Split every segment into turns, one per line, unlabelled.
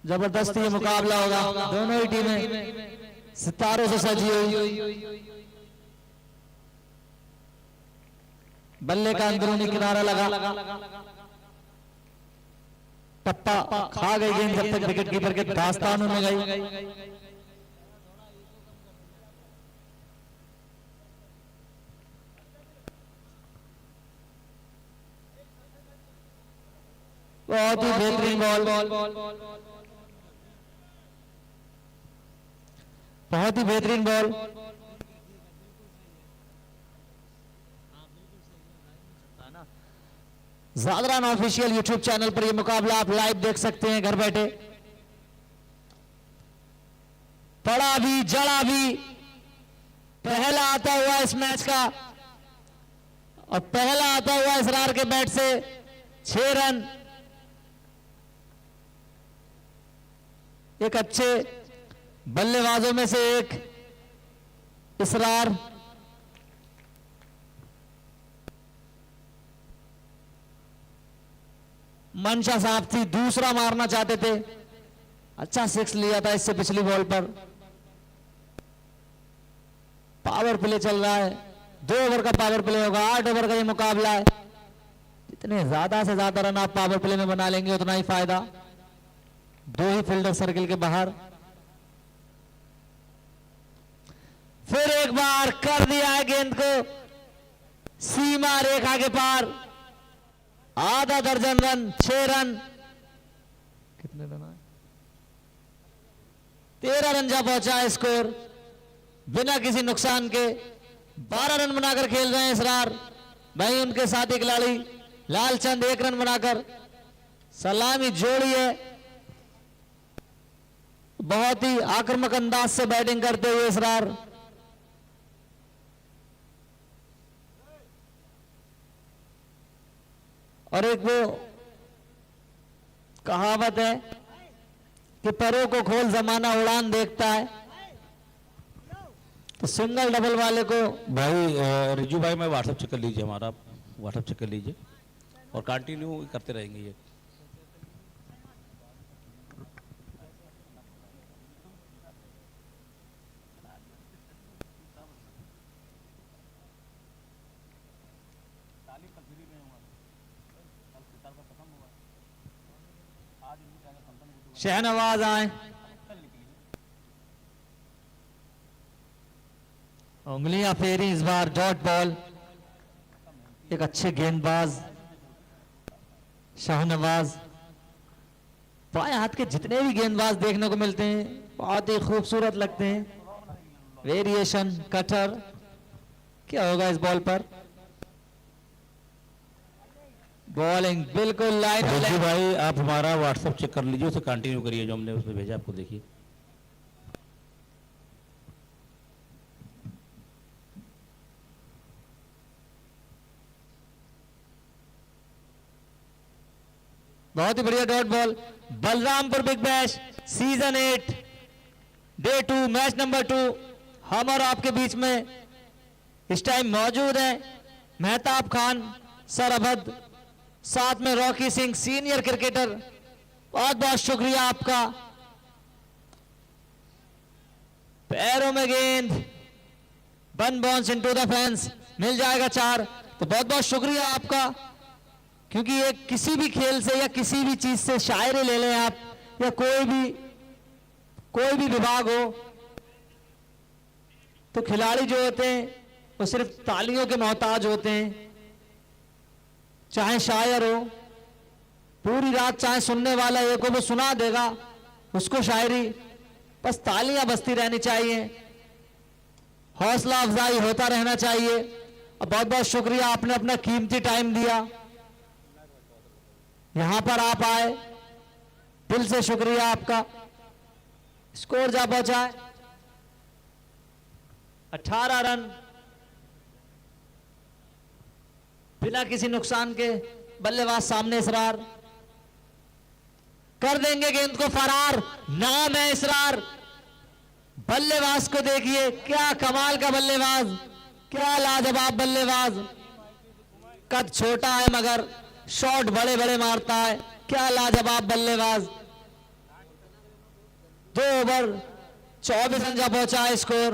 जबरदस्त ये मुकाबला होगा। दोनों ही टीमें सितारों से सजी हुई। बल्ले का अंदरूनी किनारा लगा, टप्पा खा गई गेंद जब तक विकेट कीपर के दास्तानों में गई। बहुत ही बेहतरीन बॉल, बहुत ही बेहतरीन ball. Zadran official YouTube channel पर यह मुकाबला आप लाइव देख सकते हैं घर बैठे। पड़ा भी जड़ा भी, पहला आता हुआ इस मैच का और पहला आता हुआ इसरार के बैट से 6 रन। एक अच्छे बल्लेबाजों में से एक इसरार। मंशा साहब थी, दूसरा मारना चाहते थे। अच्छा 6 लिया था इससे पिछली बॉल पर। पावर प्ले चल रहा है, 2 ओवर का पावर प्ले होगा। 8 ओवर का ये मुकाबला है। जितने ज्यादा से ज्यादा रन आप पावर प्ले में बना लेंगे उतना ही फायदा। 2 ही फील्डर सर्किल के बाहर। फिर एक बार कर दिया है गेंद को सीमा रेखा के पार। आधा दर्जन रन, 6 रन। कितने रन आए? 13 रन जा पहुंचा है स्कोर बिना किसी नुकसान के। 12 रन बनाकर खेल रहे हैं इसरार भाई। उनके साथी खिलाड़ी लालचंद 1 रन बनाकर सलामी जोड़ी है। बहुत ही आक्रामक अंदाज से बैटिंग करते हुए इसरार। और एक वो कहावत है कि पैरों को खोल जमाना उड़ान देखता है। तो सिंगल डबल वाले को
भाई रिजू भाई मैं व्हाट्सएप चेक कर लीजिए, हमारा व्हाट्सएप चेक कर लीजिए और कंटिन्यू करते रहेंगे ये।
शहनवाज आए, उंगलियां फेरी इस बार। Dot ball. एक अच्छे गेंदबाज शाहनवाज। बाएं हाथ के जितने भी गेंदबाज देखने को मिलते हैं बहुत ही खूबसूरत लगते हैं। Variation, cutter. क्या होगा इस बॉल पर? बॉलिंग बिल्कुल लाइन।
रिजू भाई आप हमारा व्हाट्सएप चेक कर लीजिए, उसे कंटिन्यू करिए जो हमने उसमें भेजा, आपको देखिए।
बहुत ही बढ़िया dot ball. Balrampur big bash season 8 day 2 match number 2 हम और आपके बीच में इस टाइम मौजूद है मेहताब खान सरअबद, साथ में रॉकी सिंह सीनियर क्रिकेटर। बहुत बहुत शुक्रिया आपका। पैरों में गेंद, 1 बाउंस इनटू द फेंस, मिल जाएगा 4। तो बहुत बहुत शुक्रिया आपका, क्योंकि ये किसी भी खेल से या किसी भी चीज से, शायरी ले लें आप या कोई भी विभाग हो, तो खिलाड़ी जो होते हैं वो सिर्फ तालियों के मोहताज होते हैं। चाहे शायर हो, पूरी रात चाहे सुनने वाला एक हो, वो सुना देगा उसको शायरी, बस तालियां बजती रहनी चाहिए, हौसला अफजाई होता रहना चाहिए। और बहुत बहुत शुक्रिया, आपने अपना कीमती टाइम दिया, यहां पर आप आए, दिल से शुक्रिया आपका। स्कोर जा पहुंचा है 18 रन बिना किसी नुकसान के। बल्लेबाज सामने इसरार कर देंगे गेंद को फरार। नाम है इसरार। बल्लेबाज को देखिए, क्या कमाल का बल्लेबाज, क्या लाजवाब बल्लेबाज। कद छोटा है मगर शॉट बड़े बड़े मारता है। क्या लाजवाब बल्लेबाज। 2 ओवर 24 रन जा पहुंचा है स्कोर।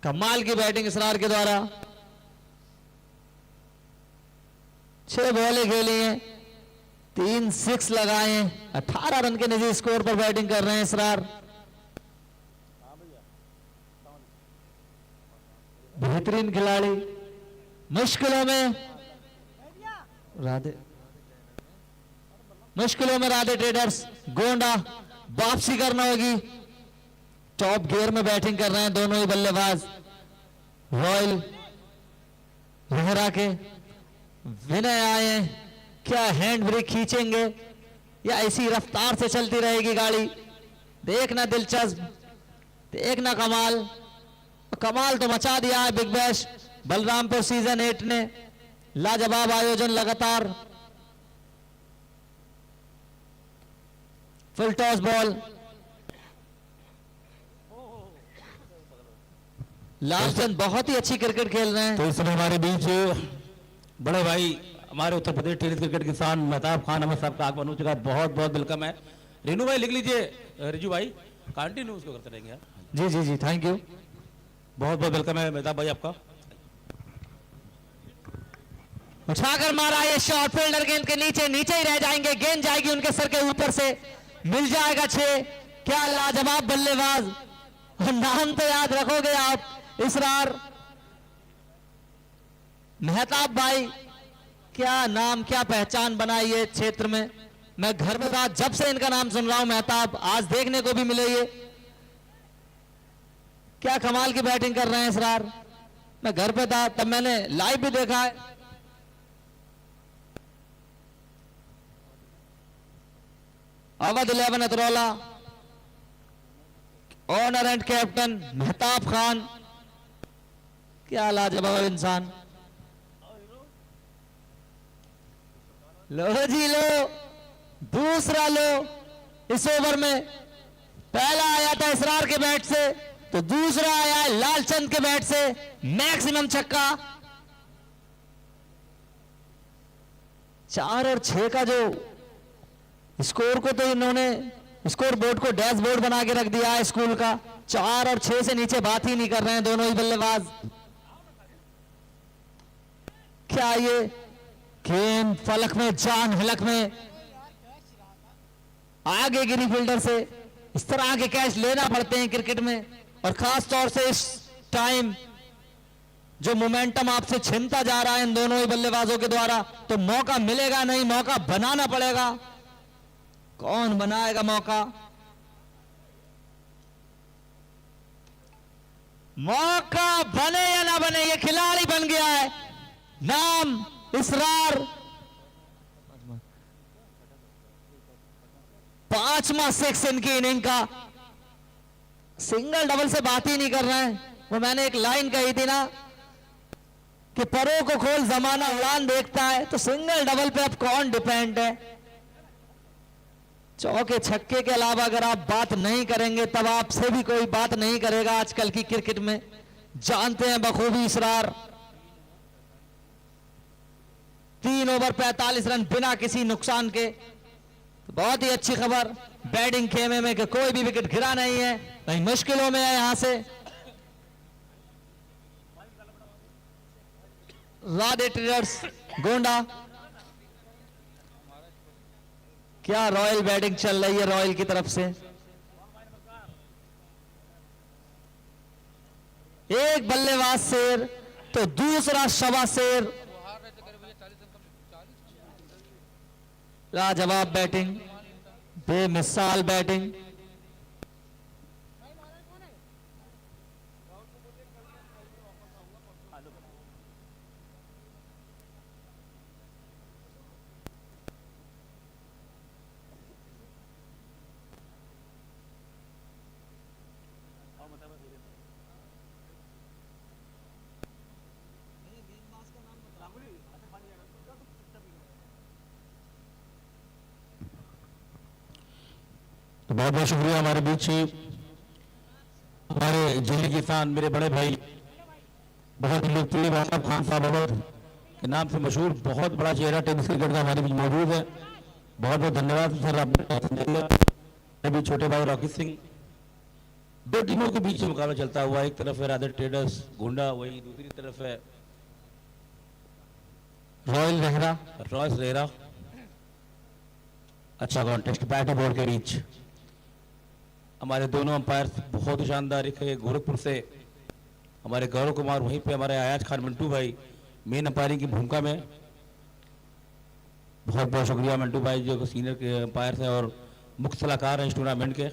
कमाल की बैटिंग इसरार के द्वारा। 6 बॉलें खेली हैं, 3 6 लगाए हैं, 18 रन के निजी स्कोर पर बैटिंग कर रहे हैं इसरार। बेहतरीन खिलाड़ी, मुश्किलों में राधे ट्रेडर्स। गोंडा वापसी करना होगी। टॉप गियर में बैटिंग कर रहे हैं दोनों ही बल्लेबाज। रॉयल रेहरा के विनय आए हैं। क्या हैंड ब्रेक खींचेंगे या ऐसी रफ्तार से चलती रहेगी गाड़ी? देखना दिलचस्प, देखना कमाल। कमाल तो मचा दिया है बिग बैश बलरामपुर सीजन 8 ने। लाजवाब आयोजन लगातार। Full toss ball. लालचंद बहुत ही अच्छी क्रिकेट खेल रहे हैं।
तो इस समय हमारे बीच बड़े भाई हमारे उत्तर प्रदेश टेनिस क्रिकेट किसान मेहताब खान अहमद साहब का आगमन हो चुका है। बहुत बहुत वेलकम है। रेनू भाई लिख लीजिए, रिजू भाई कंटिन्यू उसको करते रहेंगे यार।
जी जी जी, थैंक यू।
बहुत बहुत वेलकम है मेहताब भाई आपका।
उठाकर मारा ये शॉट, फील्डर गेंद के नीचे ही रह जाएंगे। गेंद जाएगी उनके सर के ऊपर से, मिल जाएगा 6। क्या लाजवाब बल्लेबाज, और नाम तो याद रखोगे आप, इसरार मेहताब भाई। क्या नाम, क्या पहचान बनाई है क्षेत्र में। मैं घर में था जब से इनका नाम सुन रहा हूं मेहताब, आज देखने को भी मिले ये। क्या कमाल की बैटिंग कर रहे हैं इसरार। मैं घर पे था तब मैंने लाइव भी देखा है। Awadh 11 Atraula, owner and captain Mehtab Khan. क्या लाजवाब इंसान। लो जी लो, दूसरा लो। इस ओवर में पहला आया था इसरार के बैट से, तो दूसरा आया है लालचंद के बैट से। मैक्सिमम छक्का। 4 और 6 का जो स्कोर को तो इन्होंने स्कोर बोर्ड को डैशबोर्ड बना के रख दिया है स्कूल का। 4 और 6 से नीचे बात ही नहीं कर रहे हैं दोनों ही बल्लेबाज। क्या ये गेंद फलक में, जान हलक में आगे गिरी फील्डर से। इस तरह के कैच लेना पड़ते हैं क्रिकेट में, और खास तौर से इस टाइम जो मोमेंटम आपसे छिनता जा रहा है इन दोनों ही बल्लेबाजों के द्वारा, तो मौका मिलेगा नहीं, मौका बनाना पड़ेगा। कौन बनाएगा मौका? मौका बने या ना बने, ये खिलाड़ी बन गया है। नाम इसरार। 5वां 6 इनकी इनिंग का। सिंगल डबल से बात ही नहीं कर रहे हैं। वो मैंने एक लाइन कही थी ना कि परों को खोल जमाना उड़ान देखता है, तो सिंगल डबल पे अब कौन डिपेंड है? चौके छक्के के अलावा अगर आप बात नहीं करेंगे तब आपसे भी कोई बात नहीं करेगा आजकल की क्रिकेट में। जानते हैं बखूबी इसरार। 3 ओवर 45 रन बिना किसी नुकसान के। तो बहुत ही अच्छी खबर बैटिंग खेमे में कि कोई भी विकेट गिरा नहीं है, नहीं मुश्किलों में है यहां से। राधे ट्रेडर्स गोंडा। क्या रॉयल बैटिंग चल रही है रॉयल की तरफ से। एक बल्लेबाज शेर तो दूसरा शवा शेर। लाजवाब बैटिंग, बेमिसाल बैटिंग।
तो बहुत बहुत शुक्रिया। हमारे बीच हमारे जिले किसान मेरे बड़े भाई, बहुत ही लोकप्रिय मेहताब खान साहब अवध के नाम से मशहूर बहुत बड़ा चेहरा टेनिस क्रिकेट का हमारे बीच मौजूद है। बहुत बहुत धन्यवाद सर, आपने अभी छोटे भाई रॉकी सिंह, दो टीमों के बीच में मुकाबला चलता हुआ, एक तरफ है राधर ट्रेडर्स गोंडा, वही दूसरी तरफ है
रॉयल रेहरा।
Royce RERA. अच्छा कॉन्टेस्ट बैट बोर्ड के बीच हमारे दोनों अंपायर बहुत ही शानदार। एक है गोरखपुर से हमारे गौरव कुमार, वहीं पे हमारे आयाज खान मिंटू भाई मेन अंपायरिंग की भूमिका में। बहुत बहुत शुक्रिया मिंटू भाई जो सीनियर के अंपायर हैं और मुख्य सलाहकार हैं इस टूर्नामेंट के।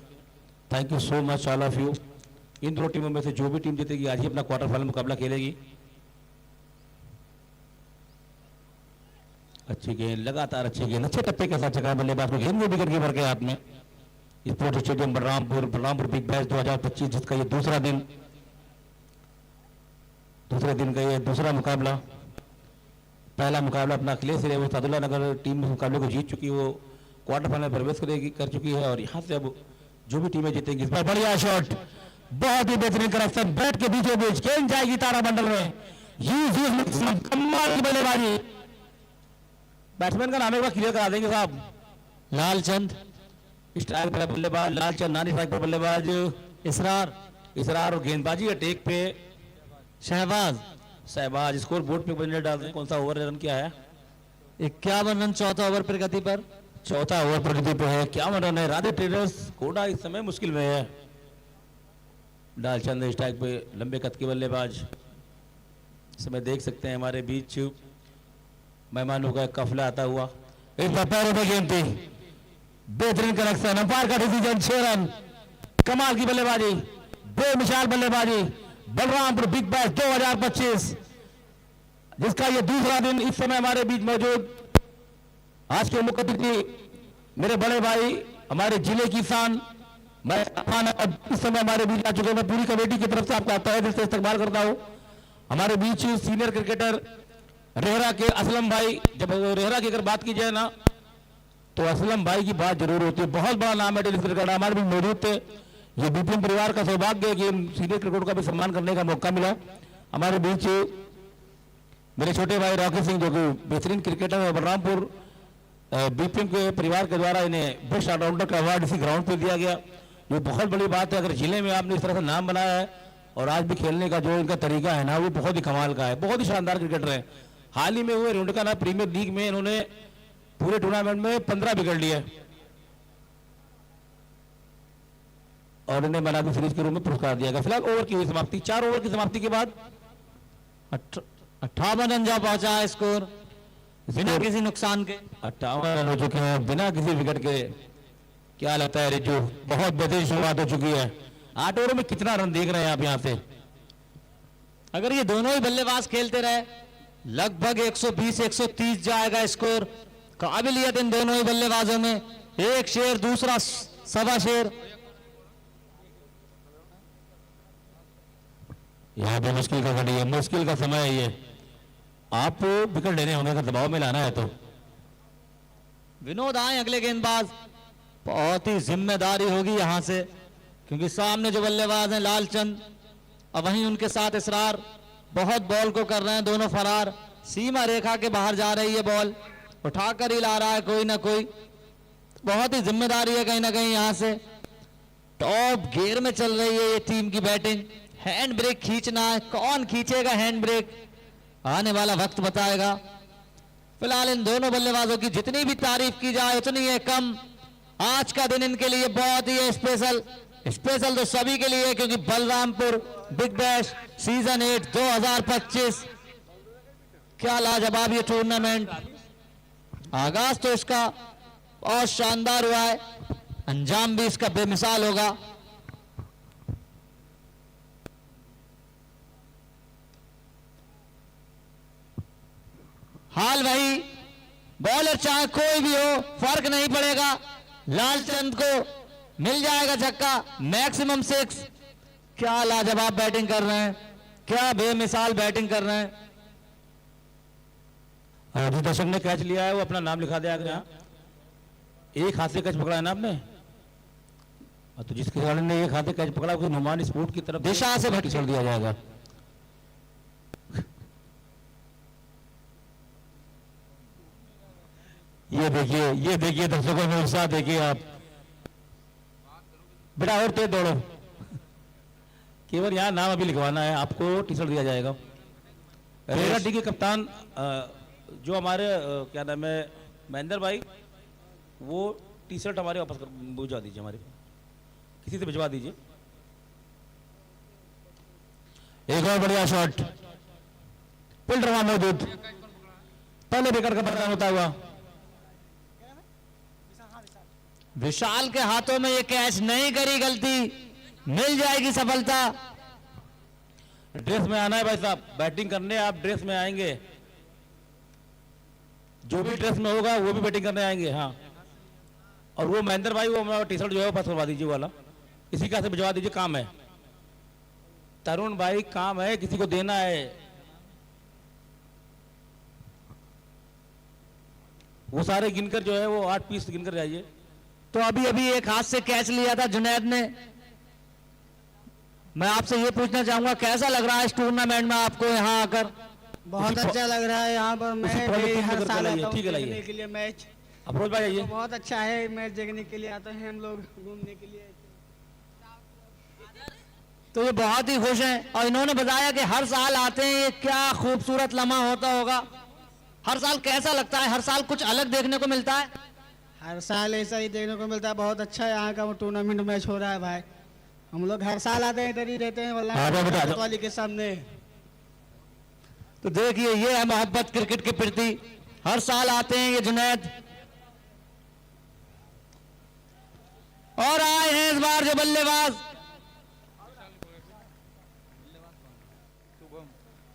Thank you so much all of you. इन दोनों टीमों में से जो भी टीम जीतेगी आज ही अपना क्वार्टर फाइनल मुकाबला खेलेगी। अच्छी गेंद, लगातार अच्छी गेंद, अच्छे टप्पे के साथ चक्रा बल्लेबाज को गेंद में विकेट कीपर के हाथ में। Sports stadium Balrampur big bash 2025 जिसका ये दूसरे दिन का ये दूसरा मुकाबला। पहला मुकाबला अपना अखिलेश है, वो सादुल्ला नगर टीम इस मुकाबले को जीत चुकी, वो क्वार्टर फाइनल प्रवेश कर चुकी है। और यहाँ से अब जो भी टीमें जीतेंगी, इस बार बढ़िया शॉट, बहुत ही बेहतरीन कनेक्शन, बैट के बीचों बीच गेंद जाएगी तारामंडल में। कमाल की बल्लेबाजी। बैट्समैन का नाम एक बार क्लियर करा देंगे साहब।
लालचंद
स्ट्राइक पर बल्लेबाज लालचंद, नानी स्ट्राइक पर बल्लेबाज इसरार और गेंदबाजी के टेक पे शहबाज। स्कोर बोर्ड पे बने डाल दें, कौन सा ओवर रन क्या है?
51 रन चौथा ओवर प्रगति पर।
चौथा ओवर प्रगति पे है, 51 रन है। राधे ट्रेडर्स कोडा इस समय मुश्किल में है। लालचंद स्ट्राइक पे लंबे कद के बल्लेबाज। इस समय देख सकते हैं हमारे बीच मेहमानों का काफिला आता हुआ। एक पैरों पे गेंद थी, बेहतरीन कनेक्शन, अंपायर का डिसीजन, 6 रन। कमाल की बल्लेबाजी, बेमिसाल बल्लेबाजी। बलरामपुर बिग बैश 2025 जिसका ये दूसरा दिन इस समय हमारे बीच मौजूद। आज के मुख्य अतिथि मेरे बड़े भाई, हमारे जिले की शान, मैं इस समय हमारे बीच आ चुके हैं। मैं पूरी कमेटी की तरफ से आपका तहे दिल से इस्तकबाल करता हूं। हमारे बीच सीनियर क्रिकेटर रेहरा के असलम भाई। जब रेहरा की अगर बात की जाए ना तो असलम भाई की बात जरूर होती है। बहुत बड़ा नाम है टेनिस क्रिकेटर, हमारे बीच मौजूद थे। ये बीपीएम परिवार का सौभाग्य है कि सीनियर क्रिकेटर का भी सम्मान करने का मौका मिला। हमारे बीच मेरे छोटे भाई रॉकी सिंह जो कि बेहतरीन क्रिकेटर है, बलरामपुर बीपीएम के परिवार के द्वारा इन्हें बेस्ट ऑलराउंडर का अवार्ड इसी ग्राउंड पर दिया गया। ये बहुत बड़ी बात है। अगर जिले में आपने इस तरह से नाम बनाया है और आज भी खेलने का जो इनका तरीका है ना, वो बहुत ही कमाल का है। बहुत ही शानदार क्रिकेटर है। हाल ही में हुए रुंडकाना प्रीमियर लीग में इन्होंने पूरे टूर्नामेंट में 15 विकेट लिए और इन्हें मैन ऑफ द सीरीज के रूप में पुरस्कार दिया गया। फिलहाल ओवर की हुई समाप्ति, 4 ओवर की समाप्ति के बाद
58 रन जा पहुंचा है स्कोर, बिना किसी नुकसान के
58 रन हो चुके हैं बिना किसी विकेट के। क्या लगता है रिजू, बहुत बेहतरीन शुरुआत हो चुकी है। 8 ओवर में कितना रन देख रहे हैं आप यहाँ से?
अगर ये दोनों ही बल्लेबाज खेलते रहे लगभग 120-130 जाएगा स्कोर। काबिलियत इन दोनों ही बल्लेबाजों में, एक शेर दूसरा सवा शेर।
यहाँ पे मुश्किल का घड़ी है, मुश्किल का समय है ये। आप विकेट लेने होंगे अगर दबाव में लाना है तो।
विनोद आए अगले गेंदबाज, बहुत ही जिम्मेदारी होगी यहां से क्योंकि सामने जो बल्लेबाज हैं लालचंद और वहीं उनके साथ इसरार बहुत बॉल को कर रहे हैं। दोनों फरार, सीमा रेखा के बाहर जा रही है बॉल, उठाकर ही ला रहा है कोई ना कोई। बहुत ही जिम्मेदारी है कहीं ना कहीं यहां से। टॉप गियर में चल रही है ये टीम की बैटिंग। हैंड ब्रेक खींचना है, कौन खींचेगा हैंड ब्रेक आने वाला वक्त बताएगा। फिलहाल इन दोनों बल्लेबाजों की जितनी भी तारीफ की जाए उतनी है कम। आज का दिन इनके लिए बहुत ही स्पेशल तो सभी के लिए क्योंकि बलरामपुर बिग बैश सीजन 8 2025 क्या लाजवाब ये टूर्नामेंट। आगाज तो इसका बहुत शानदार हुआ है, अंजाम भी इसका बेमिसाल होगा। हाल वही, बॉलर चाहे कोई भी हो फर्क नहीं पड़ेगा, लालचंद को मिल जाएगा छक्का, मैक्सिमम 6। क्या लाजवाब बैटिंग कर रहे हैं, क्या बेमिसाल बैटिंग कर रहे हैं।
जिस दर्शक ने कैच लिया है वो अपना नाम लिखा दिया गया। एक हाथ से कैच पकड़ा है ना आपने, तो जिसके खिलाड़ी ने एक हाथ से कैच पकड़ा उसको नुमान स्पोर्ट की तरफ
दिशा से भटक
छोड़ दिया जाएगा। ये देखिए दर्शकों में उत्साह देखिए आप। बेटा और तेज दौड़ो। केवल यहाँ नाम अभी लिखवाना है, आपको टी शर्ट दिया जाएगा। रेरा टी के कप्तान जो हमारे क्या नाम है महेंद्र भाई, वो टी शर्ट हमारे वापस भिजवा दीजिए, हमारे किसी से भिजवा दीजिए। एक और बढ़िया शॉट, फील्डर वहां मौजूद, पहले विकेट का प्रदान होता हुआ।
विशाल के हाथों में ये कैच नहीं करी, गलती, मिल जाएगी सफलता।
ड्रेस में आना है भाई साहब, बैटिंग करने आप ड्रेस में आएंगे, जो भी ड्रेस में होगा वो भी बैटिंग करने आएंगे। हाँ, और वो महेंद्र भाई वो हमारा टी शर्ट जो है वो पास करवा दीजिए वाला, इसी का से भिजवा दीजिए, काम है। तरुण भाई काम है, किसी को देना है। वो सारे गिनकर जो है वो 8 पीस गिनकर जाइए।
तो अभी अभी एक हाथ से कैच लिया था जुनैद ने। मैं आपसे ये पूछना चाहूंगा कैसा लग रहा है इस टूर्नामेंट में आपको यहाँ आकर?
बहुत अच्छा लग रहा है यहाँ पर। मैं भी हर साल आता हूँ
ठीक है,
देखने
लाइए
के लिए मैच।
अफरोज भाई आइए।
बहुत अच्छा है, मैच देखने के लिए आते हैं हम लोग, घूमने के लिए।
तो ये बहुत ही खुश हैं और इन्होंने बताया कि हर साल आते हैं, ये क्या खूबसूरत लम्हा होता होगा। हर साल कैसा लगता है? हर साल कुछ अलग देखने को मिलता है?
हर साल ऐसा ही देखने को मिलता है। बहुत अच्छा यहाँ का टूर्नामेंट मैच हो रहा है भाई। हम लोग हर साल आते हैं, इधर ही रहते हैं वाली के सामने।
तो देखिए ये है मोहब्बत क्रिकेट के प्रति, हर साल आते हैं ये जुनैद। और आए हैं इस बार जो बल्लेबाज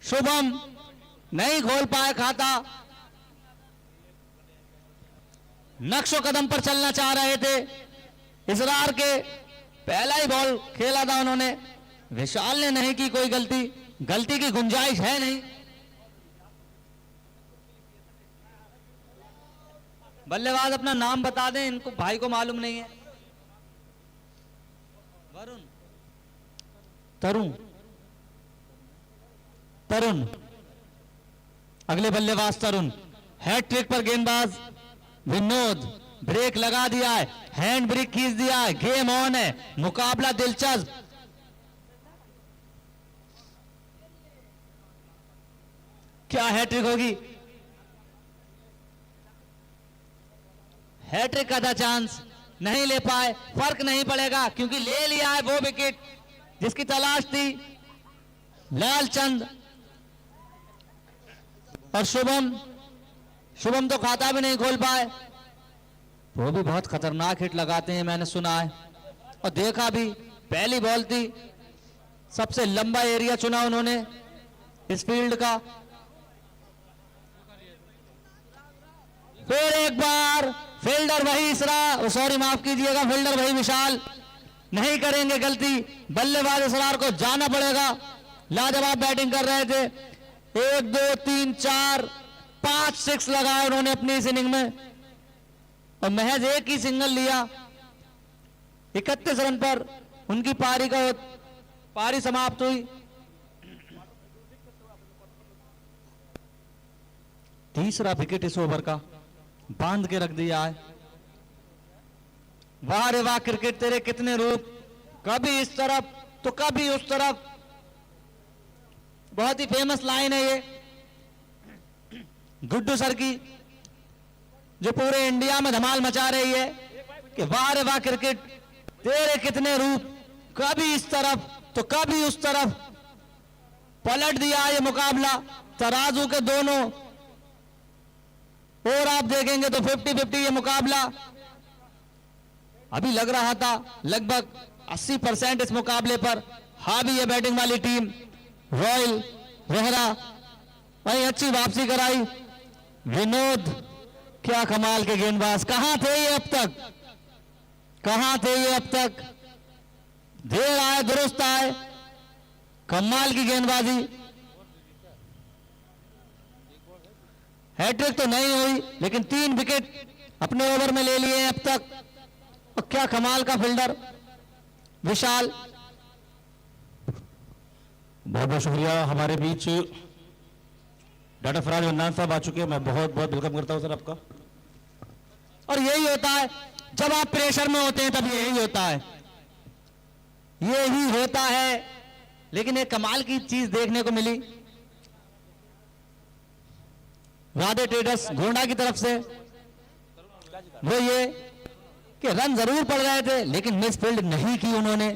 शुभम, नहीं खोल पाए खाता, नक्शो कदम पर चलना चाह रहे थे, इसरार के पहला ही बॉल खेला था उन्होंने। विशाल ने नहीं की कोई गलती, गलती की गुंजाइश है नहीं। बल्लेबाज अपना नाम बता दें, इनको भाई को मालूम नहीं है। वरुण, तरुण, तरुण, अगले बल्लेबाज तरुण। हैट्रिक पर गेंदबाज विनोद, ब्रेक लगा दिया है, हैंड ब्रेक खींच दिया है, गेम ऑन है, मुकाबला दिलचस्प। क्या हैट्रिक होगी? हैट्रिक का था चांस, नहीं ले पाए, फर्क नहीं पड़ेगा क्योंकि ले लिया है वो विकेट जिसकी तलाश थी। लालचंद और शुभम, शुभम तो खाता भी नहीं खोल पाए। वो भी बहुत खतरनाक हिट लगाते हैं, मैंने सुना है और देखा भी। पहली बॉल थी, सबसे लंबा एरिया चुना उन्होंने इस फील्ड का। फिर एक बार फील्डर वही इसरार, सॉरी माफ कीजिएगा, फील्डर वही विशाल, नहीं करेंगे गलती। बल्लेबाज इसरार को जाना पड़ेगा। लाजवाब बैटिंग कर रहे थे, 1 2 3 4 5 6 लगाए उन्होंने अपनी इस इनिंग में और महज एक ही सिंगल लिया। 31 रन पर उनकी पारी समाप्त हुई। तीसरा विकेट इस ओवर का बांध के रख दिया है। वाह रे वाह क्रिकेट तेरे कितने रूप, कभी इस तरफ तो कभी उस तरफ। बहुत ही फेमस लाइन है ये गुड्डू सर की, जो पूरे इंडिया में धमाल मचा रही है कि वाह रे वाह क्रिकेट तेरे कितने रूप, कभी इस तरफ तो कभी उस तरफ। पलट दिया ये मुकाबला तराजू के दोनों, और आप देखेंगे तो 50-50 ये मुकाबला। अभी लग रहा था लगभग 80% इस मुकाबले पर हावी है बैटिंग वाली टीम रॉयल रोहरा। वही अच्छी वापसी कराई विनोद, क्या कमाल के गेंदबाज। कहां थे ये अब तक, कहां थे ये अब तक? देर आए दुरुस्त आए, कमाल की गेंदबाजी। हैट्रिक तो नहीं हुई लेकिन 3 विकेट अपने ओवर में ले लिए अब तक। और क्या कमाल का फील्डर विशाल।
बहुत बहुत शुक्रिया। हमारे बीच डॉक्टर फराज वन्नान साहब आ चुके हैं, मैं बहुत बहुत वेलकम करता हूं सर आपका।
और यही होता है जब आप प्रेशर में होते हैं, तब यही होता है। ये ही होता है। लेकिन एक कमाल की चीज देखने को मिली राधे ट्रेडर्स गोंडा की तरफ से, वो ये कि रन जरूर पड़ रहे थे लेकिन मिसफील्ड नहीं की उन्होंने,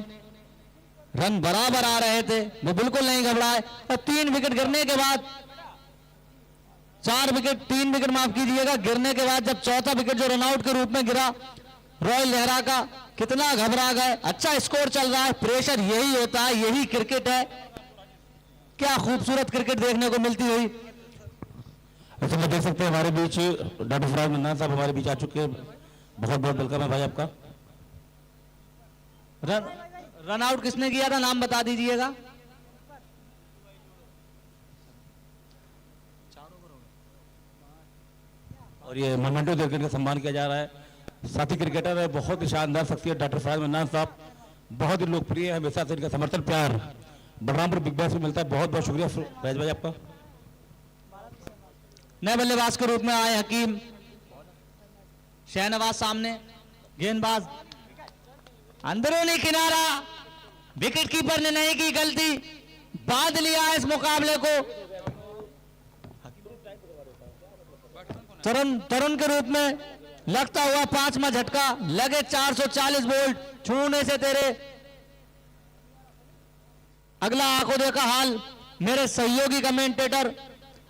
रन बराबर आ रहे थे, वो बिल्कुल नहीं घबराए। और 3 विकेट गिरने के बाद 4 विकेट 3 विकेट माफ कीजिएगा गिरने के बाद जब चौथा विकेट जो रनआउट के रूप में गिरा रॉयल नेहरा का, कितना घबरा गए। अच्छा स्कोर चल रहा है, प्रेशर यही होता है, यही क्रिकेट है। क्या खूबसूरत क्रिकेट देखने को मिलती हुई।
अच्छा मैं देख सकते हैं हमारे बीच डॉक्टर फराज मन्नान साहब हमारे बीच आ चुके हैं, बहुत बहुत वेलकम है भाई आपका।
रन आउट किसने किया था, नाम बता दीजिएगा।
और ये मोमेंटो देकर के सम्मान किया जा रहा है। साथी क्रिकेटर है, बहुत ही शानदार शख्सियत डॉक्टर फराज मन्नान साहब, बहुत ही लोकप्रिय है, हमेशा से इनका समर्थन प्यार बलरामपुर बिग बैश में मिलता है। बहुत बहुत शुक्रिया फैज भाई आपका।
नए बल्लेबाज के रूप में आए हकीम शहनवाज सामने, गेंदबाज अंदरूनी किनारा, विकेट कीपर ने नहीं की गलती, बांध लिया इस मुकाबले को। तरुण के रूप में लगता हुआ 5वां झटका, लगे 440 वोल्ट, छूने से तेरे। अगला आंखों देखा हाल मेरे सहयोगी कमेंटेटर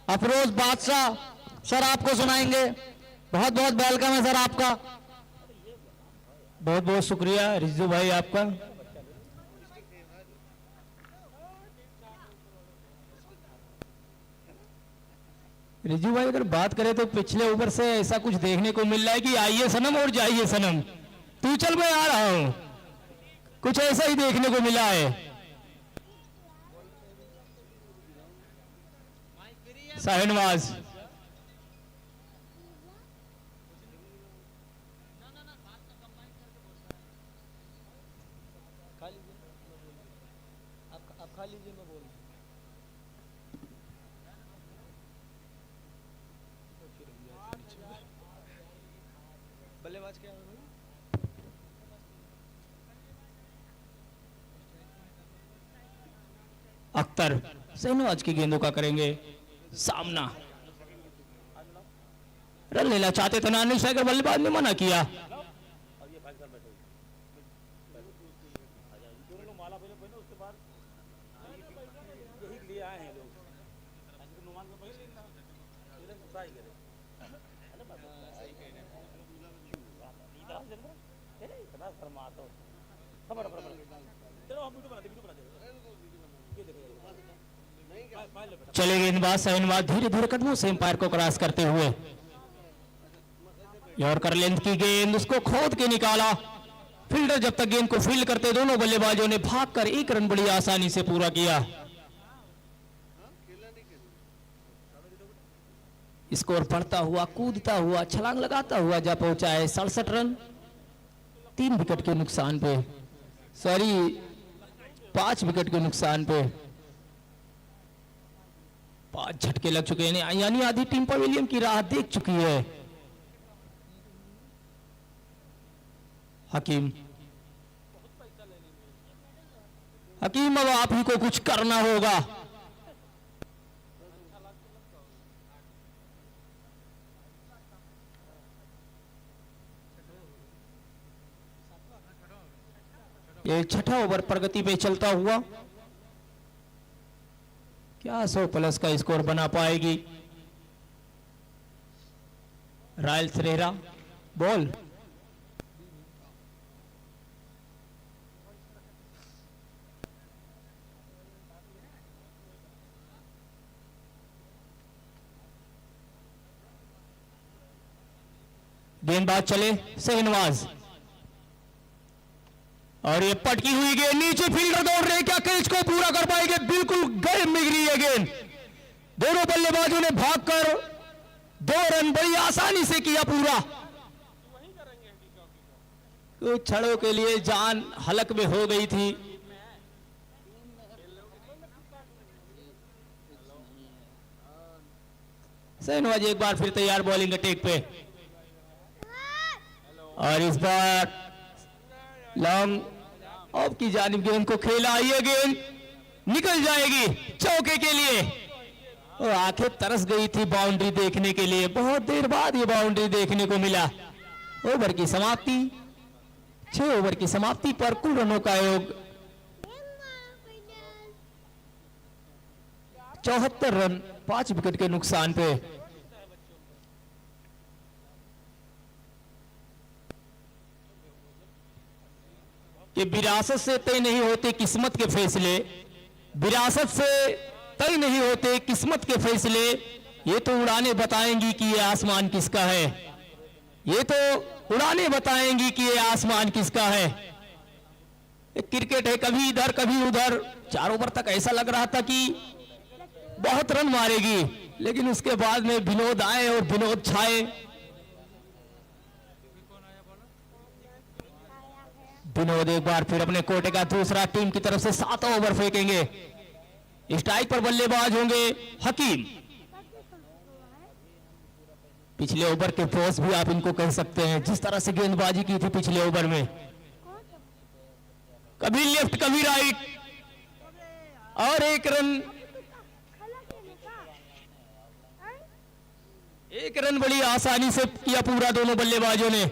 अफरोज बादशाह सर आपको सुनाएंगे। बहुत बहुत वेलकम है सर आपका।
बहुत बहुत शुक्रिया रिजू भाई आपका।
रिजू भाई अगर बात करें तो पिछले ओवर से ऐसा कुछ देखने को मिल रहा है कि आइए सनम और जाइए सनम, तू चल मैं आ रहा हूं, कुछ ऐसा ही देखने को मिला है। शाहनवाज
बल्लेबाज क्या है
अख्तर शाहनवाज की गेंदों का करेंगे सामना। रन लेना चाहते थे नानी शेखर, बल्लेबाज ने मना किया। चले गेंदबाज शाहनवाज धीरे धीरे कदमों से एम्पायर को क्रॉस करते हुए, यॉर्कर लेंथ की गेंद उसको खोद के निकाला। फील्डर जब तक गेंद को फील्ड करते दोनों बल्लेबाजों ने भागकर 1 रन बड़ी आसानी से पूरा किया। स्कोर बढ़ता हुआ, कूदता हुआ, छलांग लगाता हुआ जा पहुंचा है 67 रन 3 विकेट के नुकसान पे, 5 विकेट के नुकसान पे। 5 झटके लग चुके हैं, यानी आधी टीम पवेलियन की राह देख चुकी है। हकीम अब आप ही को कुछ करना होगा। ये 6ठा ओवर प्रगति पे चलता हुआ क्या 100+ का स्कोर बना पाएगी रॉयल नेहरा। बॉल गेंदबाज चले शाहनवाज, और ये पटकी हुई गेंद नीचे, फील्डर दौड़ रहे, क्या कैच को पूरा कर पाएंगे? बिल्कुल गैर में गिरी है गेंद। दोनों बल्लेबाजों ने भागकर 2 रन बड़ी आसानी से किया पूरा। कुछ क्षणों के लिए जान हलक में हो गई थी। शाहनवाज एक बार फिर तैयार बॉलिंग अटैक पे, और इस बार लॉन्ग अब की जानिब गेंद को खेला, ये गेंद निकल जाएगी चौके के लिए। और आंखें तरस गई थी बाउंड्री देखने के लिए, बहुत देर बाद ये बाउंड्री देखने को मिला। ओवर की समाप्ति, 6 ओवर की समाप्ति पर कुल रनों का योग 74 रन 5 विकेट के नुकसान पे। कि विरासत से तय नहीं होते किस्मत के फैसले, विरासत से तय नहीं होते किस्मत के फैसले। ये तो उड़ाने बताएंगी कि ये आसमान किसका है, ये तो उड़ाने बताएंगी कि ये आसमान किसका है। क्रिकेट है, कभी इधर कभी उधर। 4 ओवर तक ऐसा लग रहा था कि बहुत रन मारेगी, लेकिन उसके बाद में विनोद आए और विनोद छाए। विनोद एक बार फिर अपने कोटे का दूसरा टीम की तरफ से 7 ओवर फेंकेंगे। स्ट्राइक पर बल्लेबाज होंगे हकीम। पिछले ओवर के बॉस भी आप इनको कह सकते हैं, जिस तरह से गेंदबाजी की थी पिछले ओवर में, कभी लेफ्ट कभी राइट, और 1 रन बड़ी आसानी से किया पूरा दोनों बल्लेबाजों ने।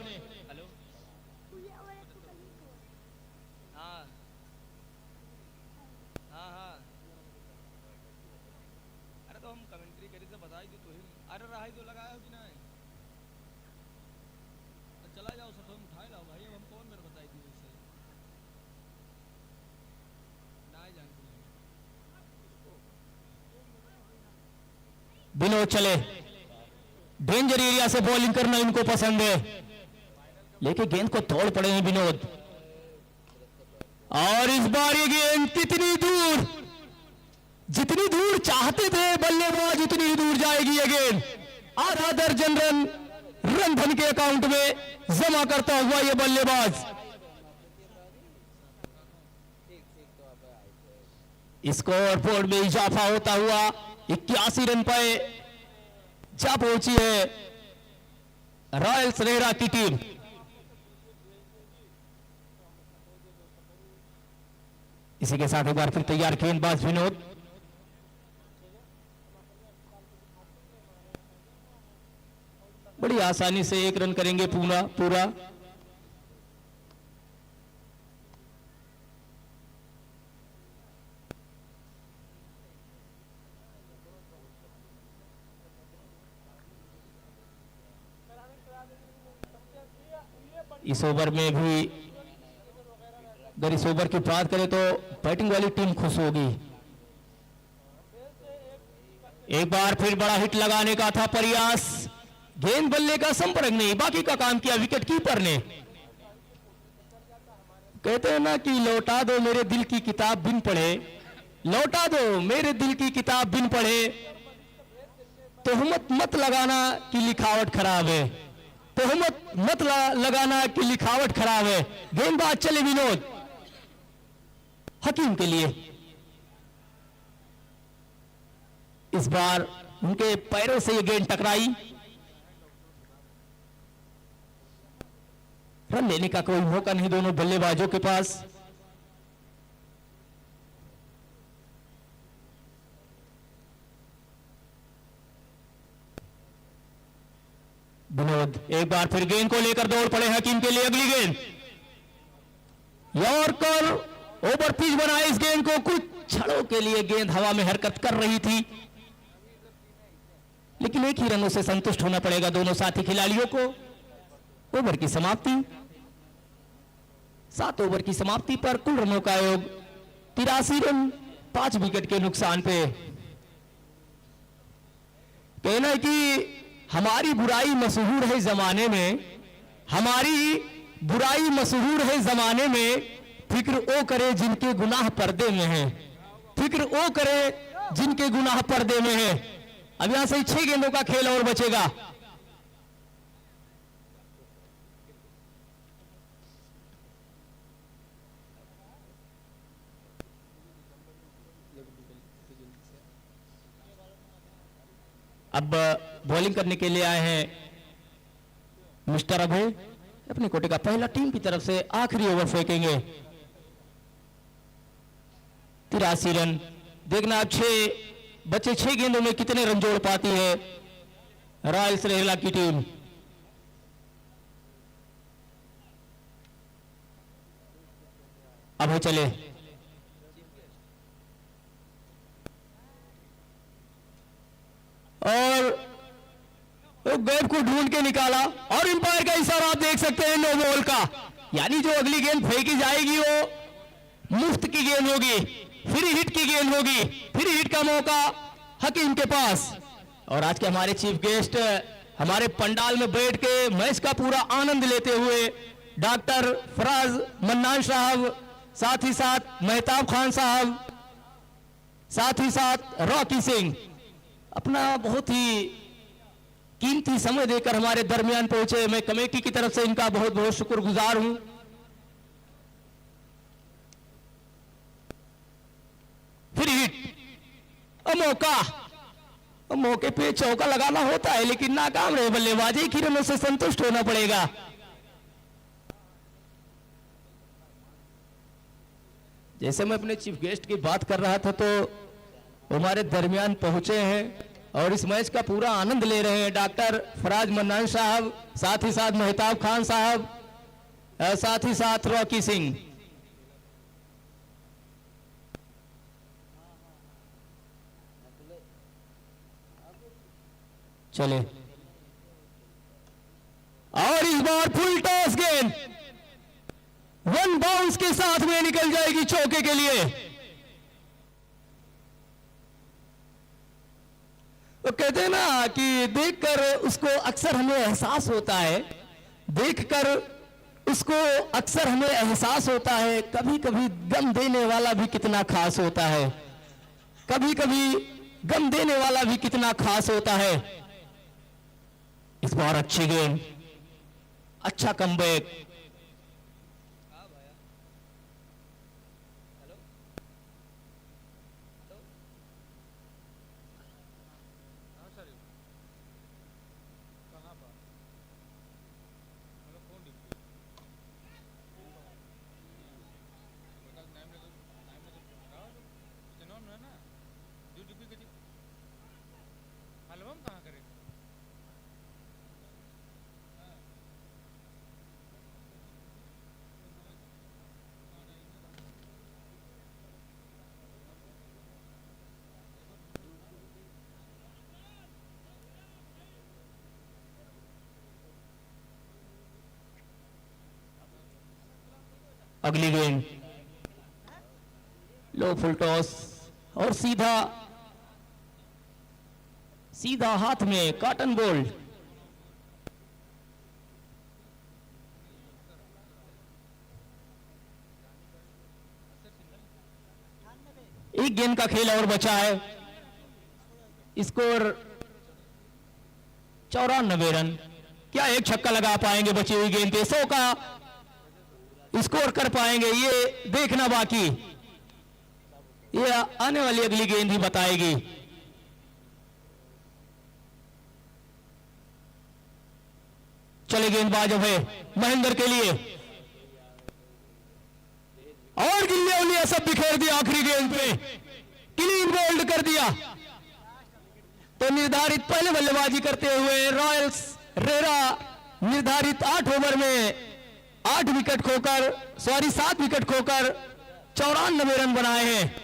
विनोद चले, डेंजर एरिया से बॉलिंग करना इनको पसंद है, लेकिन गेंद को तोड़ पड़े हैं विनोद। और इस बार ये गेंद कितनी दूर, जितनी दूर चाहते थे बल्लेबाज उतनी ही दूर जाएगी ये गेंद। आधा दर्जन रन धन के अकाउंट में जमा करता हुआ ये बल्लेबाज। स्कोर बोर्ड में इजाफा होता हुआ 81 रन पर जा पहुंची है रॉयल सरेरा की टीम। इसी के साथ एक बार फिर तैयार गेंदबाज विनोद। बड़ी आसानी से 1 रन करेंगे पूरा। इस ओवर में भी अगर इस ओवर की बात करें तो बैटिंग वाली टीम खुश होगी। एक बार फिर बड़ा हिट लगाने का था प्रयास, गेंद बल्ले का संपर्क नहीं, बाकी का काम किया विकेट कीपर ने। कहते हैं ना कि लौटा दो मेरे दिल की किताब बिन पढ़े, लौटा दो मेरे दिल की किताब बिन पढ़े। तोहमत मत लगाना कि लिखावट खराब है, तोहमत मत लगाना कि लिखावट खराब है। गेंदबाज चले विनोद हकीम के लिए। इस बार उनके पैरों से ये गेंद टकराई, रन लेने का कोई मौका नहीं दोनों बल्लेबाजों के पास। विनोद एक बार फिर गेंद को लेकर दौड़ पड़े हकीम के लिए। अगली गेंद यॉर्कर ओवर पिच बनाए इस गेंद को। कुछ क्षणों के लिए गेंद हवा में हरकत कर रही थी, लेकिन 1 ही रनों से संतुष्ट होना पड़ेगा दोनों साथी खिलाड़ियों को। ओवर की समाप्ति, 7 ओवर की समाप्ति पर कुल रनों का योग 83 रन 5 विकेट के नुकसान पे। कहना है कि हमारी बुराई मशहूर है जमाने में, हमारी बुराई मशहूर है जमाने में। फिक्र ओ करे जिनके गुनाह पर्दे में है, फिक्र ओ करे जिनके गुनाह पर्दे में है। अब यहां से 6 गेंदों का खेल और बचेगा। अब बॉलिंग करने के लिए आए हैं मिस्टर अभय। अपने कोटे का पहला टीम की तरफ से आखिरी ओवर फेंकेंगे। 83 रन। देखना अब 6 गेंदों में कितने रन जोड़ पाती है रॉयल्स रैला की टीम। अब चले और गैप को ढूंढ के निकाला और अंपायर का इशारा आप देख सकते हैं नो बॉल का, यानी जो अगली गेंद फेंकी जाएगी वो मुफ्त की गेंद होगी, फ्री हिट की गेंद होगी, फ्री हिट का मौका हकीम के पास। और आज के हमारे चीफ गेस्ट हमारे पंडाल में बैठ के मैच का पूरा आनंद लेते हुए डॉक्टर फराज मन्नान साहब, साथ ही साथ मेहताब खान साहब, साथ ही साथ रॉकी सिंह अपना बहुत ही कीमती समय देकर हमारे दरमियान पहुंचे। मैं कमेटी की तरफ से इनका बहुत बहुत शुक्रगुजार हूं। फिर हिट मौके पे चौका लगाना होता है लेकिन नाकाम रहे बल्लेबाजी की रनों से संतुष्ट होना पड़ेगा। जैसे मैं अपने चीफ गेस्ट की बात कर रहा था तो हमारे दरमियान पहुंचे हैं और इस मैच का पूरा आनंद ले रहे हैं डॉक्टर फराज मन्नान साहब, साथ ही साथ मेहताब खान साहब, साथ ही साथ रॉकी सिंह। चले और इस बार फुल टॉस गेंद 1 बाउंस के साथ में निकल जाएगी चौके के लिए। तो कहते हैं ना कि देखकर उसको अक्सर हमें एहसास होता है, देखकर उसको अक्सर हमें एहसास होता है कभी कभी गम देने वाला भी कितना खास होता है, कभी कभी गम देने वाला भी कितना खास होता है। इस बार अच्छी गेंद, अच्छा कमबैक। अगली गेंद लो फुल टॉस और सीधा हाथ में कॉटन बोल्ड। एक गेंद का खेल और बचा है, स्कोर 94 रन। क्या एक छक्का लगा पाएंगे बची हुई गेंद पे, 100 का स्कोर कर पाएंगे, ये देखना बाकी, ये आने वाली अगली गेंद ही बताएगी। चले गेंदबाज है महेंद्र के लिए और गिल्ले उलिया सब बिखेर दिया आखिरी गेंद पे, क्लीन बोल्ड कर दिया। तो निर्धारित पहले बल्लेबाजी करते हुए रॉयल्स रेरा निर्धारित 8 ओवर में 7 विकेट खोकर 94 रन बनाए हैं।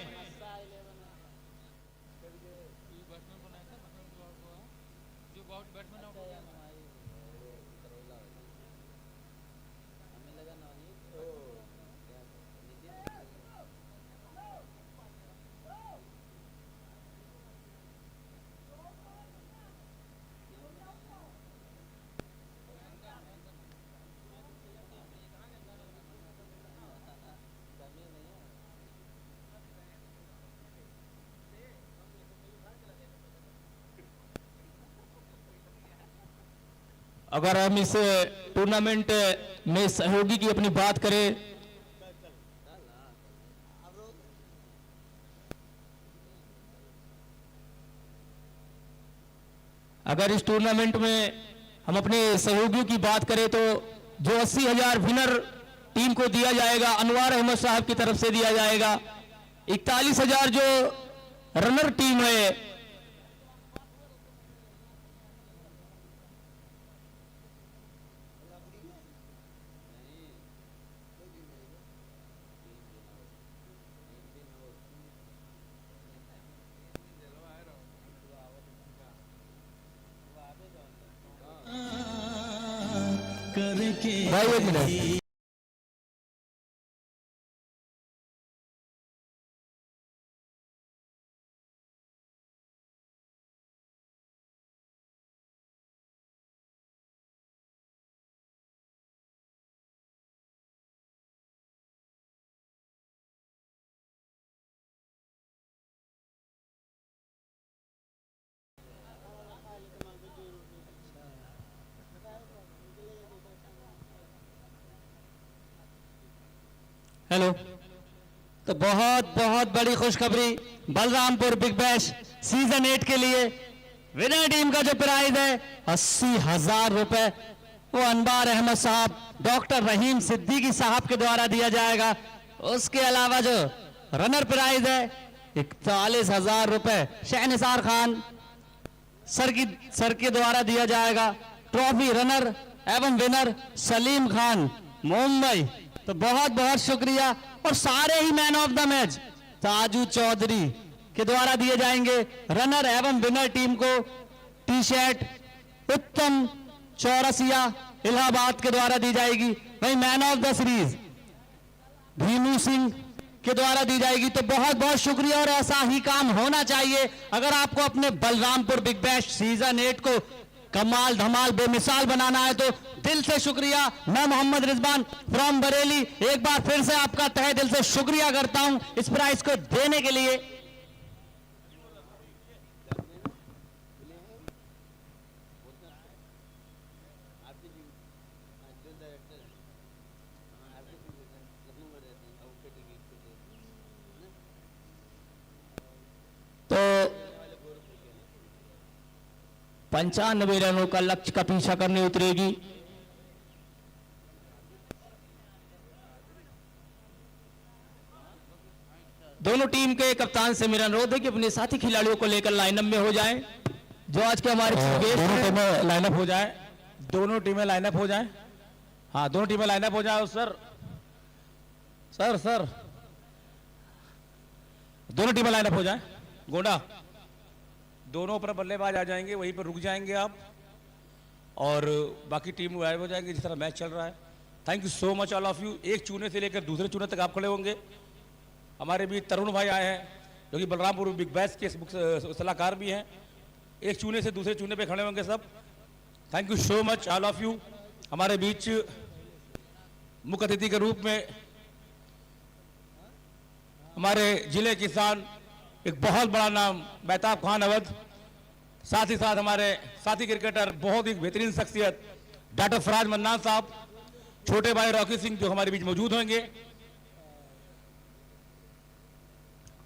अगर हम इस टूर्नामेंट में सहयोगी की अपनी बात करें अगर इस टूर्नामेंट में हम अपने सहयोगियों की बात करें तो जो 80,000 विनर टीम को दिया जाएगा अनवार अहमद साहब की तरफ से दिया जाएगा, 41,000 जो रनर टीम है,
भाई एक मिनट, हेलो। तो बहुत बहुत बड़ी खुशखबरी बलरामपुर बिग बैश सीजन 8 के लिए विनर टीम का जो प्राइज है 80,000 रुपए वो अनवार अहमद साहब, डॉक्टर रहीम सिद्दीकी साहब के द्वारा दिया जाएगा। उसके अलावा जो रनर प्राइज है 41,000 रुपए शहनिसार खान सर के द्वारा दिया जाएगा। ट्रॉफी रनर एवं विनर सलीम खान मुंबई। तो बहुत बहुत शुक्रिया। और सारे ही man of the match Taju Chaudhary के द्वारा दिए जाएंगे। रनर एवं विनर टीम को टी शर्ट उत्तम चौरसिया इलाहाबाद के द्वारा दी जाएगी। वहीं man of the series Bhimu Singh के द्वारा दी जाएगी। तो बहुत बहुत शुक्रिया और ऐसा ही काम होना चाहिए। अगर आपको अपने बलरामपुर बिग बैश सीजन 8 को कमाल धमाल बेमिसाल बनाना है तो दिल से शुक्रिया। मैं मोहम्मद रिजवान फ्रॉम बरेली एक बार फिर से आपका तहे दिल से शुक्रिया करता हूं इस प्राइज को देने के लिए।
तो 95 रनों का लक्ष्य का पीछा करने उतरेगी। दोनों टीम के कप्तान से मेरा अनुरोध है कि अपने साथी खिलाड़ियों को लेकर लाइनअप में हो जाएं। जो आज के हमारे
दोनों टीमें लाइनअप हो जाए, दोनों टीमें लाइनअप हो जाए। हाँ, दोनों टीमें लाइनअप हो जाए। सर सर सर दोनों टीमें लाइनअप हो जाए। गोंडा दोनों ऊपर बल्लेबाज आ जाएंगे, वहीं पर रुक जाएंगे आप और बाकी टीम गायब हो जाएंगे जिस तरह मैच चल रहा है। Thank you so much all of you. एक चूने से लेकर दूसरे चूने तक आप खड़े होंगे। हमारे भी तरुण भाई आए हैं जो कि बलरामपुर बिग बैश के सलाहकार भी हैं। एक चूने से दूसरे चूने पे खड़े होंगे सब। Thank you so much all of you. हमारे बीच मुख्य अतिथि के रूप में हमारे जिले किसान एक बहुत बड़ा नाम महताब खान अवध, साथ ही साथ हमारे साथी क्रिकेटर बहुत ही बेहतरीन शख्सियत डॉक्टर फराज मन्नान साहब, छोटे भाई रॉकी सिंह जो हमारे बीच मौजूद होंगे।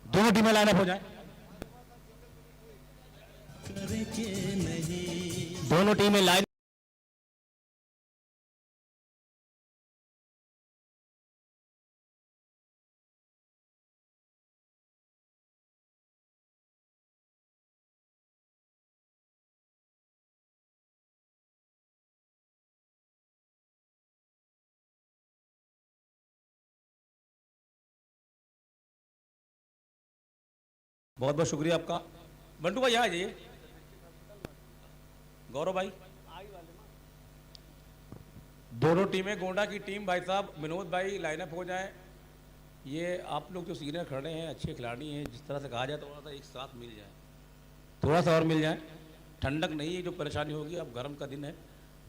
दोनों टीमें लाइनअप हो जाएं।
दोनों टीमें लाइन
बहुत बहुत शुक्रिया आपका। बंटू भाई यहाँ आ जाइए। गौरव भाई, दोनों टीमें, गोंडा की टीम भाई साहब विनोद भाई लाइनअप हो जाएं। ये आप लोग जो सीनियर खड़े हैं, अच्छे खिलाड़ी हैं, जिस तरह से कहा जाए थोड़ा सा एक साथ मिल जाए, थोड़ा सा और मिल जाए। ठंडक नहीं है, जो परेशानी होगी, अब गर्म का दिन है,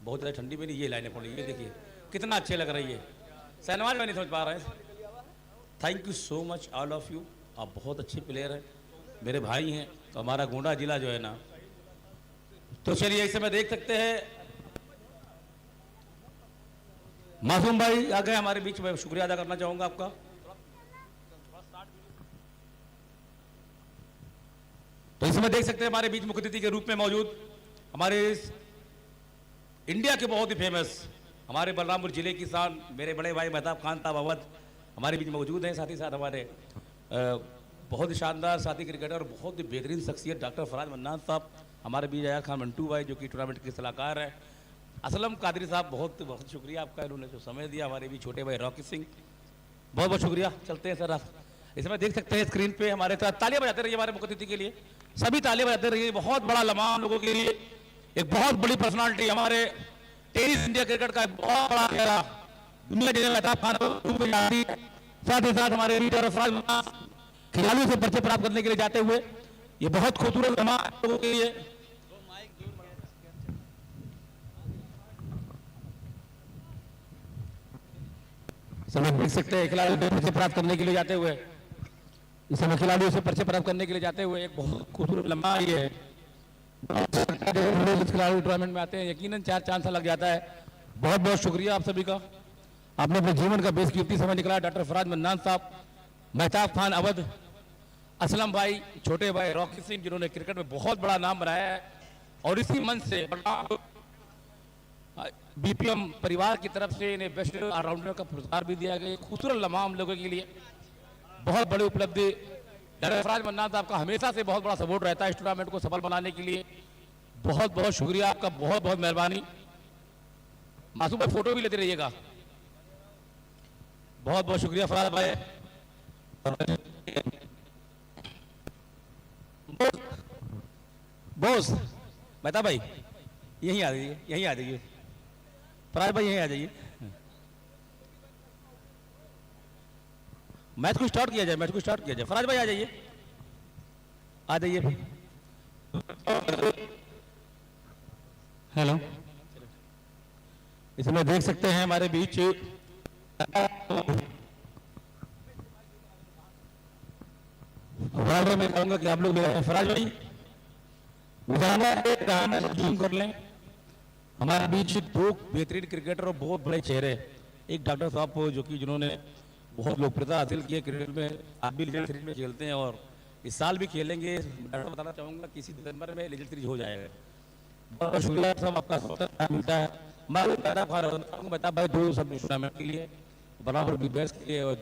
बहुत ज़्यादा ठंडी में नहीं। ये लाइनअप होनी, ये देखिए कितना अच्छे लग रही है। सहनवाज में नहीं समझ पा रहे हैं। Thank you so much all of you. आप बहुत अच्छे प्लेयर हैं, मेरे भाई हैं। तो हमारा गोंडा जिला जो है ना, तो चलिए इस समय देख सकते हैं मासूम भाई आ गए हमारे बीच में। शुक्रिया अदा करना चाहूंगा आपका। तो इस समय देख सकते हैं हमारे बीच मुख्य अतिथि के रूप में मौजूद हमारे इंडिया के बहुत ही फेमस हमारे बलरामपुर जिले की शान मेरे बड़े भाई महताब खान साहब अवध हमारे बीच मौजूद हैं। साथ ही साथ हमारे बहुत ही शानदार साथी क्रिकेटर और बहुत ही बेहतरीन शख्सियत डॉक्टर फराज मन्नान साहब, हमारे बीच अयार खान मंटू भाई जो कि टूर्नामेंट के सलाहकार हैं, असलम कादरी साहब, बहुत बहुत शुक्रिया आपका, इन्होंने जो समय दिया। हमारे भी छोटे भाई रॉकी सिंह, बहुत बहुत शुक्रिया। चलते हैं सर, आप इसमें देख सकते हैं स्क्रीन पे हमारे साथ तालियां बजाते रहिए हमारे मुख्य अतिथि के लिए, सभी तालियां बजाते रहिए। बहुत बड़ा लम्हा हम लोगों के लिए, एक बहुत बड़ी पर्सनालिटी हमारे टेनिस इंडिया क्रिकेट का एक बहुत बड़ा चेहरा, दुनिया के मेहताब खान, साथ ही साथ हमारे लीडर खिलाड़ियों से परिचय प्राप्त करने के लिए जाते हुए ये बहुत खूबसूरत लम्हा लोगों के लिए। समय देख सकते हैं खिलाड़ियों से परिचय प्राप्त करने के लिए जाते हुए, इस समय खिलाड़ियों से परिचय प्राप्त करने के लिए जाते हुए एक बहुत खूबसूरत लम्हा ये है। खिलाड़ी टूर्नामेंट में आते हैं यकीनन 4 साल लग जाता है। बहुत बहुत शुक्रिया आप सभी का, आपने अपने जीवन का बेशकीमती समय निकाला। डॉक्टर फराज मन्नान साहब, मेहताब खान अवध, असलम भाई, छोटे भाई रॉकी सिंह, जिन्होंने क्रिकेट में बहुत बड़ा नाम बनाया है और इसी मंच से बीपीएम परिवार की तरफ से इन्हें बेस्ट ऑलराउंडर का पुरस्कार भी दिया गया। खूबसूरत लम्हा हम लोगों के लिए, बहुत बड़ी उपलब्धि। डॉक्टर फराज मन्नान साहब का हमेशा से बहुत बड़ा सपोर्ट रहता है इस टूर्नामेंट को सफल बनाने के लिए। बहुत बहुत शुक्रिया आपका, बहुत बहुत मेहरबानी। मासूम भाई फोटो भी लेते रहिएगा। बहुत बहुत शुक्रिया फराज भाई। बॉस मेहता भाई यहीं आ जाइए, यहीं आ जाइए। फराज भाई यहीं आ जाइए। मैच को स्टार्ट किया जाए, मैच को स्टार्ट किया जाए। फराज भाई आ जाइए, आ जाइए। हेलो, इसमें देख सकते हैं हमारे बीच फराज भाई, मैं कहूंगा कि आप लोग फराज भाई जूम कर लें। हमारे बीच 2 बेहतरीन क्रिकेटर और बहुत बड़े चेहरे, एक डॉक्टर साहब जो कि जिन्होंने बहुत लोकप्रियता हासिल की है क्रिकेट में, आप भी लीजेंड सीरीज में खेलते हैं और इस साल भी खेलेंगे। डॉक्टर बताना चाहूँगा कि इसी दिसंबर में लीजेंड सीरीज हो जाएगा। बहुत बहुत शुक्रिया साहब, आपका सपोर्ट मिलता है। मैं बता भाई 2 सब टूर्नामेंट के लिए बराबर भी बेस्ट के लिए और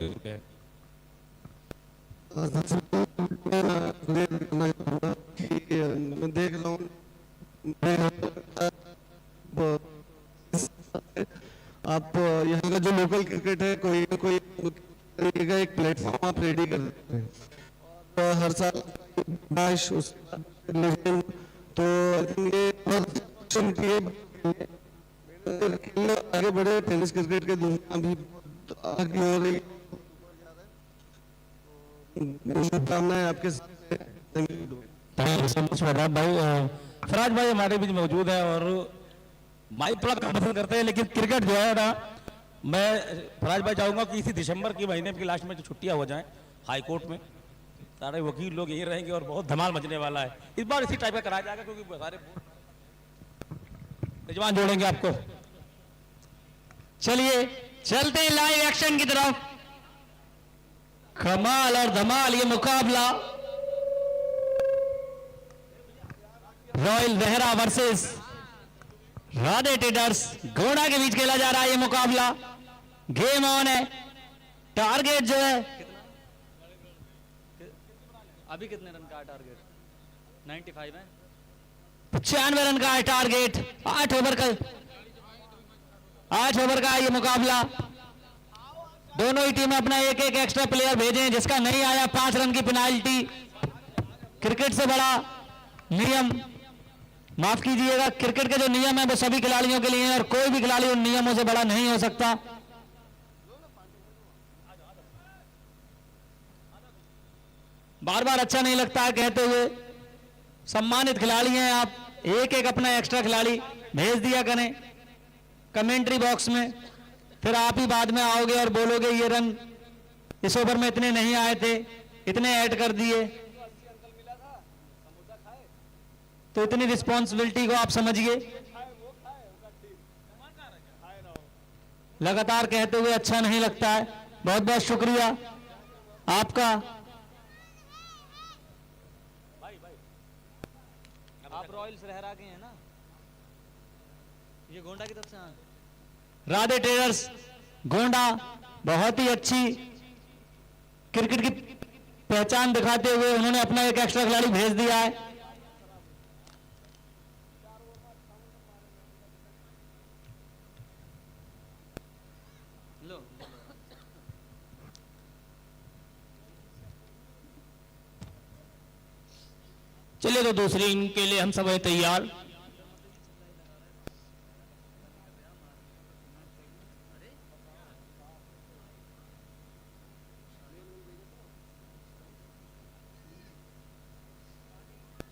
मैं देख रहा हूँ आप यहाँ का जो लोकल क्रिकेट है कोई ना कोई तरीके का एक प्लेटफॉर्म आप रेडी कर देते हैं और हर साल मैच तो ये आगे बढ़े टेनिस क्रिकेट के दुनिया भी आगे हो रही। शुभकामनाएं आपके
भाई। फराज भाई हमारे बीच मौजूद है और माइक थोड़ा कम पसंद करते हैं, लेकिन क्रिकेट जो है ना, मैं फराज भाई चाहूंगा कि इसी दिसंबर के महीने के लास्ट में जो छुट्टियां हो जाएं हाई कोर्ट में, सारे वकील लोग यहीं रहेंगे और बहुत धमाल मचने वाला है। इस बार इसी टाइप का कराया जाएगा क्योंकि सारे मेजबान जोड़ेंगे आपको।
चलिए चलते हैं लाइव एक्शन की तरफ। कमाल और धमाल ये मुकाबला royal Nehra versus Radhe traders Gonda के बीच खेला जा रहा है। ये मुकाबला गेम ऑन है। टारगेट जो है
अभी कितने रन का टारगेट? 95 है।
95 रन का है टारगेट। 8 ओवर का है ये मुकाबला। दोनों ही टीमें अपना एक एक्स्ट्रा प्लेयर भेजें, जिसका नहीं आया 5 रन की पेनाल्टी। क्रिकेट से बड़ा नियम, माफ कीजिएगा, क्रिकेट के जो नियम है वो सभी खिलाड़ियों के लिए हैं और कोई भी खिलाड़ी उन नियमों से बड़ा नहीं हो सकता। बार बार अच्छा नहीं लगता है कहते हुए। सम्मानित खिलाड़ी हैं आप, एक अपना एक्स्ट्रा खिलाड़ी भेज दिया करें कमेंट्री बॉक्स में, फिर आप ही बाद में आओगे और बोलोगे ये रन इस ओवर में इतने नहीं आए थे, इतने ऐड कर दिए। तो इतनी रिस्पॉन्सिबिलिटी को आप समझिए। लगातार कहते हुए अच्छा नहीं लगता है। बहुत बहुत शुक्रिया आपका।
आप रॉयल्स रहरा के हैं ना? ये गोंडा की तरफ से। हाँ,
राधे ट्रेडर्स गोंडा बहुत ही अच्छी क्रिकेट की पहचान दिखाते हुए उन्होंने अपना एक एक्स्ट्रा खिलाड़ी भेज दिया है।
लो
चलिए तो दूसरी इनिंग के लिए हम सब हैं तैयार।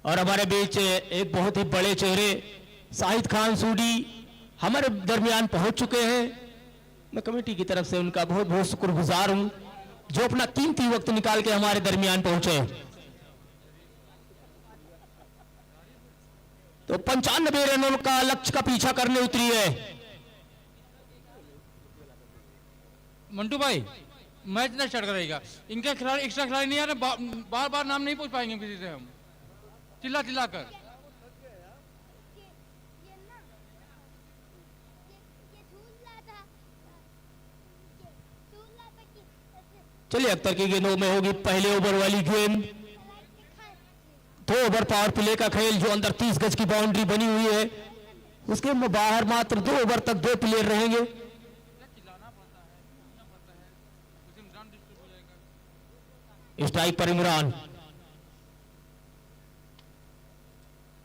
और हमारे बीच एक बहुत ही बड़े चेहरे शाहिद खान सूडी हमारे दरमियान पहुंच चुके हैं। मैं कमेटी की तरफ से उनका बहुत बहुत शुक्रगुजार हूं जो अपना कीमती वक्त निकाल के हमारे दरमियान पहुंचे। तो 95 रनों का लक्ष्य का पीछा करने उतरी है।
मंटू भाई मैच ना स्टार्ट करेगा, इनका खिलाड़ी एक्स्ट्रा खिलाड़ी नहीं आ रहे, बार बार नाम नहीं पूछ पाएंगे किसी से हम चिल्ला चिल्ला कर।
चलिए अख्तर की गेंदों में होगी पहले ओवर वाली गेंद। 2 ओवर पावर प्ले का खेल जो अंदर 30 गज की बाउंड्री बनी हुई है उसके बाहर मात्र 2 ओवर तक 2 प्लेयर रहेंगे। स्ट्राइक पर इमरान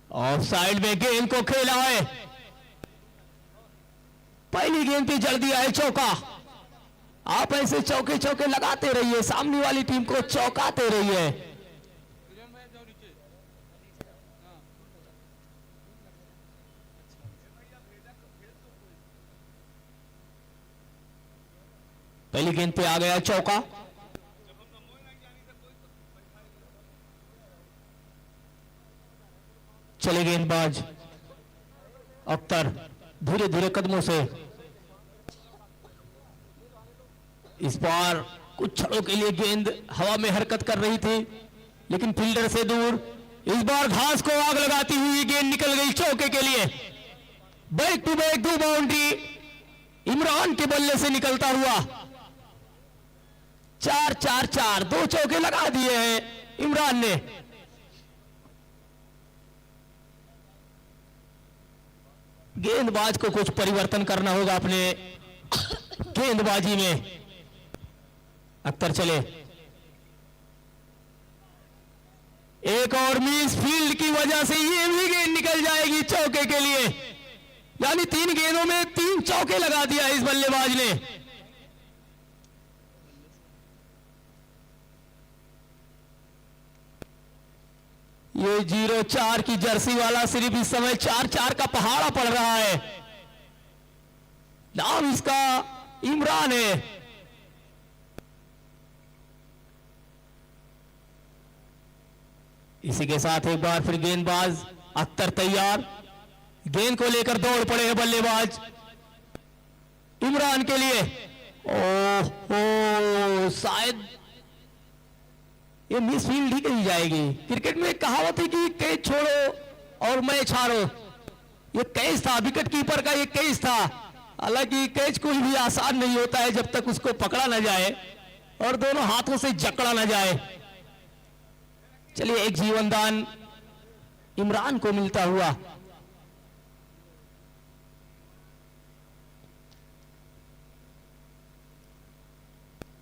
और साइड में गेंद को खेला है, पहली गेंद पे जड़ दिया है चौका। आप ऐसे चौके चौके लगाते रहिए, सामने वाली टीम को चौकाते रहिए। पहली गेंद पे आ गया चौका। चले गेंदबाज अख्तर धीरे धीरे कदमों से। इस बार कुछ क्षणों के लिए गेंद हवा में हरकत कर रही थी लेकिन फील्डर से दूर। इस बार घास को आग लगाती हुई गेंद निकल गई चौके के लिए। Back to back 2 boundary Imran के बल्ले से निकलता हुआ। 4-4-4 2 चौके लगा दिए हैं इमरान ने। गेंदबाज को कुछ परिवर्तन करना होगा अपने गेंदबाजी में। अख्तर चले, एक और मिस फील्ड की वजह से ये भी गेंद निकल जाएगी चौके के लिए। यानी 3 गेंदों में 3 चौके लगा दिया इस बल्लेबाज ने। ये 0-4 की जर्सी वाला सिर्फ इस समय 4-4 का पहाड़ा पड़ रहा है। नाम इसका इमरान है। इसी के साथ एक बार फिर गेंदबाज अख्तर तैयार। गेंद को लेकर दौड़ पड़े हैं बल्लेबाज इमरान के लिए। ओह शायद ये मिस फील्ड ही कही जाएगी। क्रिकेट में एक कहावत है कि कैच छोड़ो और मैच हारो। ये कैच था, विकेट कीपर का ये कैच था। हालांकि कैच कोई भी आसान नहीं होता है जब तक उसको पकड़ा ना जाए और दोनों हाथों से जकड़ा ना जाए। चलिए एक जीवनदान इमरान को मिलता हुआ।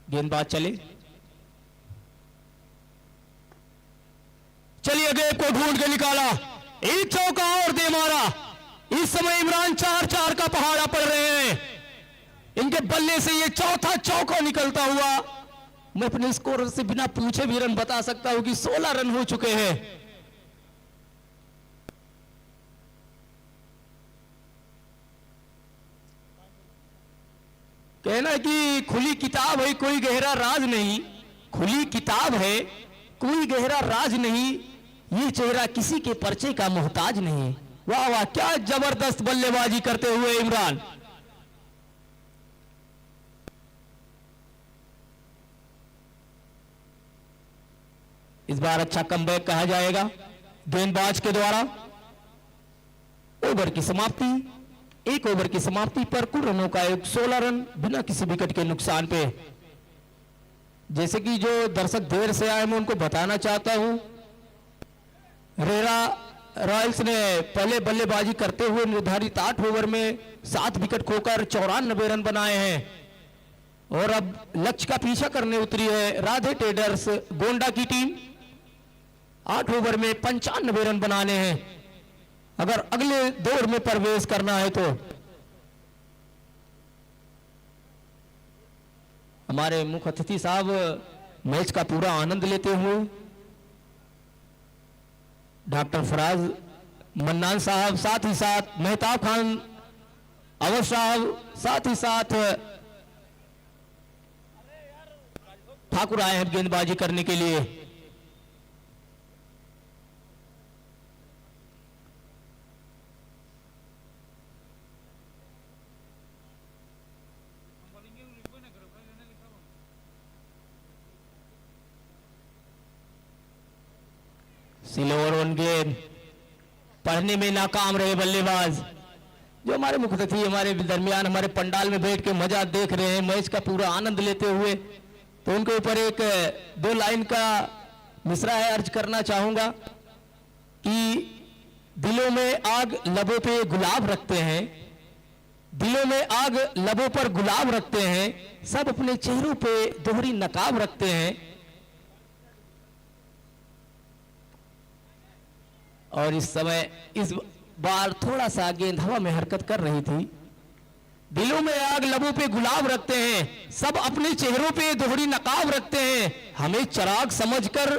गेंदबाज चले, चलिए गेंद को ढूंढ के निकाला, एक चौका और दे मारा। इस समय इमरान 4-4 का पहाड़ा पड़ रहे हैं। इनके बल्ले से ये चौथा चौका निकलता हुआ। मैं अपने स्कोर से बिना पूछे भी रन बता सकता हूं कि 16 रन हो चुके हैं। कहना कि खुली किताब है कोई गहरा राज नहीं, खुली किताब है कोई गहरा राज नहीं, ये चेहरा किसी के पर्चे का मोहताज नहीं। वाह वाह, क्या जबरदस्त बल्लेबाजी करते हुए इमरान। इस बार अच्छा कमबैक कहा जाएगा गेंदबाज के द्वारा। ओवर की समाप्ति, 1 ओवर की समाप्ति पर कुल रनों का 16 रन बिना किसी विकेट के नुकसान पे। जैसे कि जो दर्शक देर से आए मैं उनको बताना चाहता हूं, रेरा रॉयल्स ने पहले बल्लेबाजी करते हुए निर्धारित 8 ओवर में 7 विकेट खोकर 94 रन बनाए हैं और अब लक्ष्य का पीछा करने उतरी है राधे ट्रेडर्स गोंडा की टीम। 8 ओवर में 95 रन बनाने हैं अगर अगले दौर में प्रवेश करना है तो। हमारे मुख्य अतिथि साहब मैच का पूरा आनंद लेते हुए डॉक्टर फराज मन्नान साहब, साथ ही साथ मेहताब खान अवध साहब, साथ ही साथ ठाकुर आए हैं गेंदबाजी करने के लिए। सिल्वर वन गेंद पढ़ने में नाकाम रहे बल्लेबाज। जो हमारे मुख्य अतिथि हमारे दरमियान हमारे पंडाल में बैठ के मजा देख रहे हैं, मैच का पूरा आनंद लेते हुए, तो उनके ऊपर एक 2 लाइन का मिसरा है अर्ज करना चाहूंगा कि दिलों में आग लबों पे गुलाब रखते हैं, दिलों में आग लबों पर गुलाब रखते हैं, सब अपने चेहरों पे दोहरी नकाब रखते हैं। और इस समय इस बार थोड़ा सा गेंद हवा में हरकत कर रही थी। दिलों में आग लबों पे गुलाब रखते हैं, सब अपने चेहरों पे दोहरी नकाब रखते हैं। हमें चिराग समझकर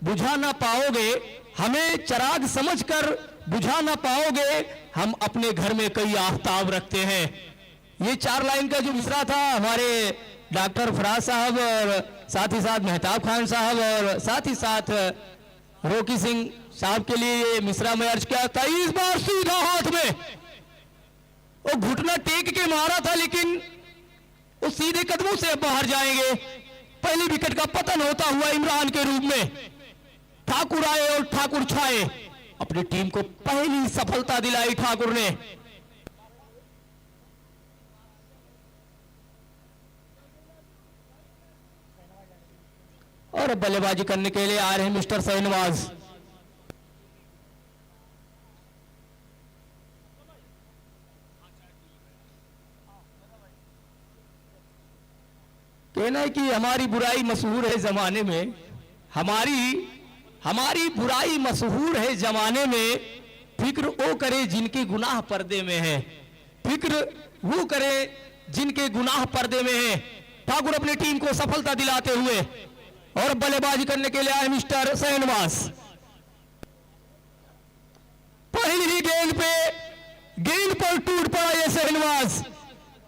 बुझा ना पाओगे, हमें चिराग समझकर बुझा ना पाओगे, हम अपने घर में कई आफ्ताब रखते हैं। ये 4 लाइन का जो मिसरा था हमारे डॉक्टर फराज साहब और साथ ही साथ मेहताब खान साहब और साथ ही साथ रोकी सिंह साहब के लिए ये मिसरा में अर्ज किया था। इस बार सीधा हाथ में वो घुटना टेक के मारा था, लेकिन वो सीधे कदमों से अब बाहर जाएंगे। पहले विकेट का पतन होता हुआ इमरान के रूप में ठाकुर आए और ठाकुर छाए, अपनी टीम को पहली सफलता दिलाई ठाकुर ने। और अब बल्लेबाजी करने के लिए आ रहे हैं मिस्टर शहनवाज। कहना है कि हमारी बुराई मशहूर है जमाने में, हमारी बुराई मशहूर है जमाने में, फिक्र वो करे जिनके गुनाह पर्दे में है, फिक्र वो करे जिनके गुनाह पर्दे में है। ठाकुर अपनी टीम को सफलता दिलाते हुए और बल्लेबाजी करने के लिए आए मिस्टर शहनवाज। पहली ही गेंद पर टूट पड़ा ये शहनवाज,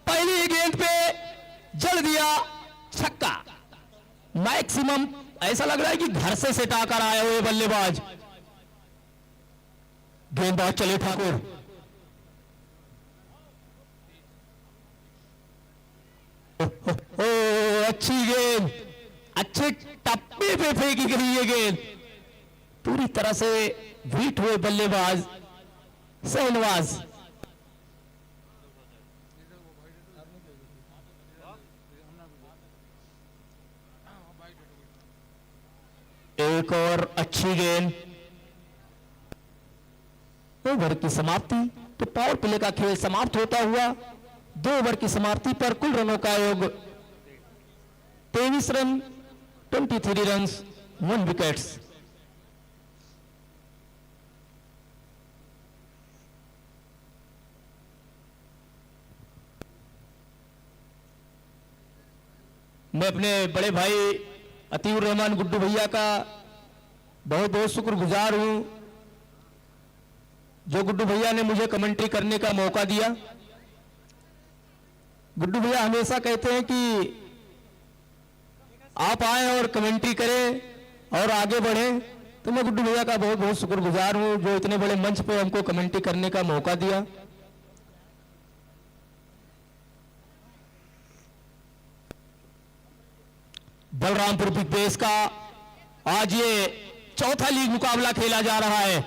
पहली ही गेंद पे जड़ दिया छक्का। मैक्सिमम ऐसा लग रहा है कि घर से सटा कर आए हुए बल्लेबाज। गेंदबाज चले ठाकुर, अच्छी गेंद, अच्छे टप्पे पे फेंकी गई ये गेंद, पूरी तरह से बीट हुए बल्लेबाज शहनवाज। एक और अच्छी गेंद, ओवर की समाप्ति। तो पावर प्ले का खेल समाप्त होता हुआ 2 ओवर की समाप्ति पर कुल रनों का योग 23 रन, 23 रन, 1 विकेट्स। मैं अपने बड़े भाई अतीउर रहमान गुड्डू भैया का बहुत बहुत शुक्रगुजार हूं, जो गुड्डू भैया ने मुझे कमेंट्री करने का मौका दिया। गुड्डू भैया हमेशा कहते हैं कि आप आए और कमेंट्री करें और आगे बढ़ें, तो मैं गुड्डू भैया का बहुत बहुत शुक्रगुजार हूं जो इतने बड़े मंच पे हमको कमेंट्री करने का मौका दिया। बलरामपुर बिग बेस का आज ये 4था लीग मुकाबला खेला जा रहा है।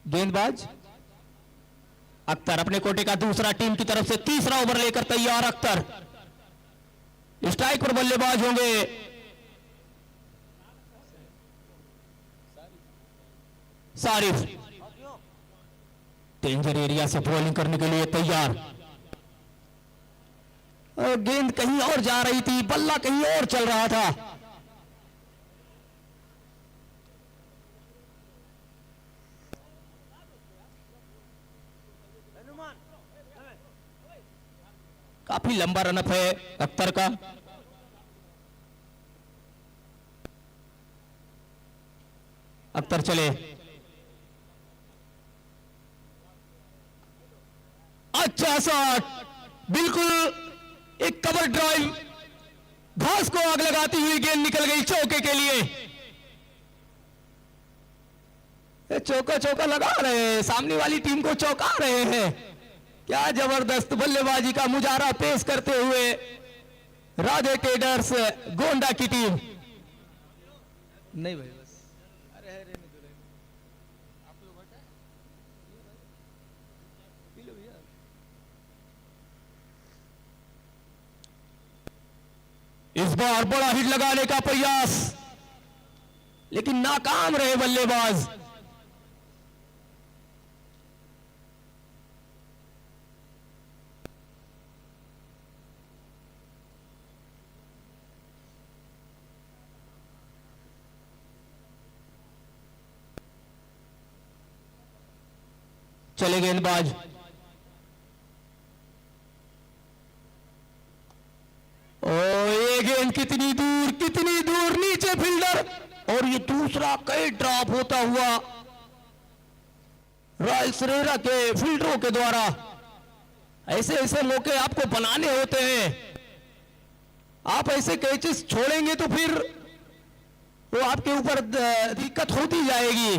गेंदबाज अख्तर अपने कोटे का दूसरा, टीम की तरफ से तीसरा ओवर लेकर तैयार। अख्तर स्ट्राइक पर बल्लेबाज होंगे सारिफ, डेंजर एरिया से बॉलिंग करने के लिए तैयार। और गेंद कहीं और जा रही थी, बल्ला कहीं और चल रहा था। काफी लंबा रनअप है अख्तर का। अख्तर चले, अच्छा शॉट, बिल्कुल एक कवर ड्राइव, घास को आग लगाती हुई गेंद निकल गई चौके के लिए। चौका चौका लगा रहे हैं, सामने वाली टीम को चौंका रहे हैं। क्या जबरदस्त बल्लेबाजी का मुजाहरा पेश करते हुए राधे ट्रेडर्स गोंडा की टीम। नहीं भाई बस, इस बार बड़ा हिट लगाने का प्रयास, लेकिन नाकाम रहे बल्लेबाज। चले गेंदबाज, ओ ये गेंद कितनी दूर नीचे फील्डर, और ये दूसरा कई ड्रॉप होता हुआ रॉयल सरेरा के फील्डरों के द्वारा। ऐसे ऐसे मौके आपको बनाने होते हैं। आप ऐसे कैचेस छोड़ेंगे तो फिर वो आपके ऊपर दिक्कत होती जाएगी।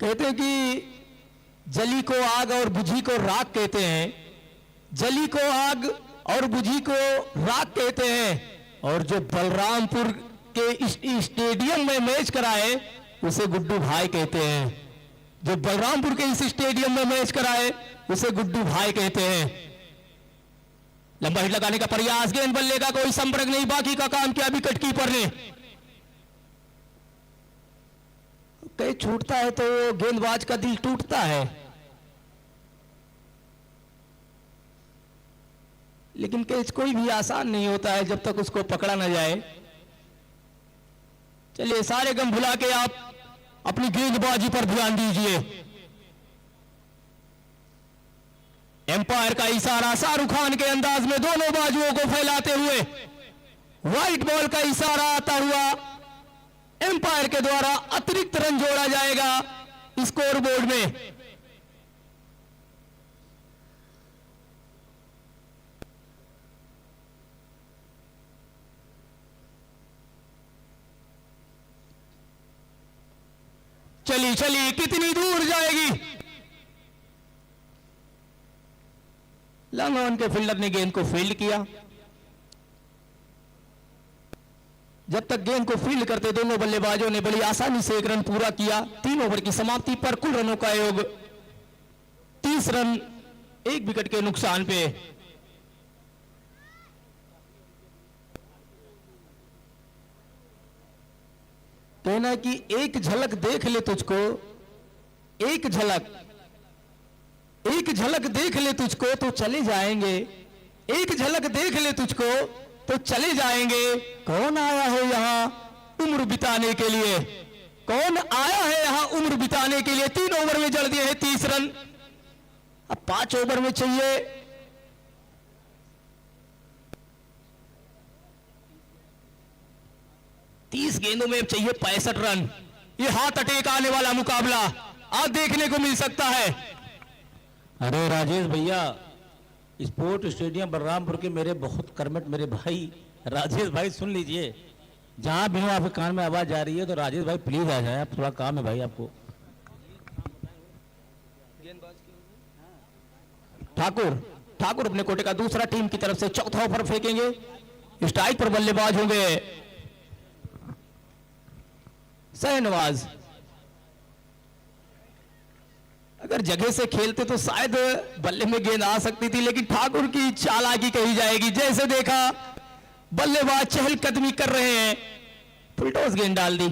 कहते हैं कि जली को आग और बुझी को राख कहते हैं। जली को आग और बुझी को राख कहते हैं। और जो बलरामपुर के स्टेडियम में मैच कराए उसे गुड्डू भाई कहते हैं। जो बलरामपुर के इस स्टेडियम में मैच कराए उसे गुड्डू भाई कहते हैं। लंबा हिट लगाने का प्रयास, गेंद बल्ले का कोई संपर्क नहीं, बाकी का काम किया विकेट कीपर ने। कहीं छूटता है तो गेंदबाज का दिल टूटता है, लेकिन कैच कोई भी आसान नहीं होता है जब तक उसको पकड़ा ना जाए। चलिए सारे गम भुला के आप अपनी गेंदबाजी पर ध्यान दीजिए। एम्पायर का इशारा, शाहरुख खान के अंदाज में दोनों बाजुओं को फैलाते हुए व्हाइट बॉल का इशारा आता हुआ एम्पायर के द्वारा अतिरिक्त रन जोड़ा जाएगा स्कोर बोर्ड में। चली चली कितनी दूर जाएगी। लॉन्ग ऑन के फील्डर ने गेंद को फील्ड किया। जब तक गेंद को फील्ड करते दोनों बल्लेबाजों ने बड़ी आसानी से एक रन पूरा किया। 3 ओवर की समाप्ति पर कुल रनों का योग 30 रन 1 विकेट के नुकसान पे। कहना है कि एक झलक देख ले तुझको, एक झलक देख ले तुझको तो चले जाएंगे, एक झलक देख ले तुझको तो चले जाएंगे। कौन आया है यहां उम्र बिताने के लिए, कौन आया है यहां उम्र बिताने के लिए। 3 ओवर में जड़ दिए हैं 30 रन। अब 5 ओवर में चाहिए 30 गेंदों में चाहिए 65 रन। ये हाथ अटेक आने वाला मुकाबला आज देखने को मिल सकता है।
अरे राजेश भैया, स्पोर्ट स्टेडियम बलरामपुर के मेरे बहुत कर्मठ मेरे भाई राजेश भाई, सुन लीजिए, जहां भी हो आपके कान में आवाज आ रही है तो राजेश भाई प्लीज आ जाए, आप थोड़ा काम है भाई आपको।
ठाकुर ठाकुर अपने कोटे का दूसरा टीम की तरफ से चौथा ओवर फेंकेंगे। स्ट्राइक पर बल्लेबाज होंगे शहनवाज। अगर जगह से खेलते तो शायद बल्ले में गेंद आ सकती थी, लेकिन ठाकुर की चालाकी कही जाएगी। जैसे देखा बल्लेबाज चहलकदमी कर रहे हैं, फुलटॉस गेंद डाल दी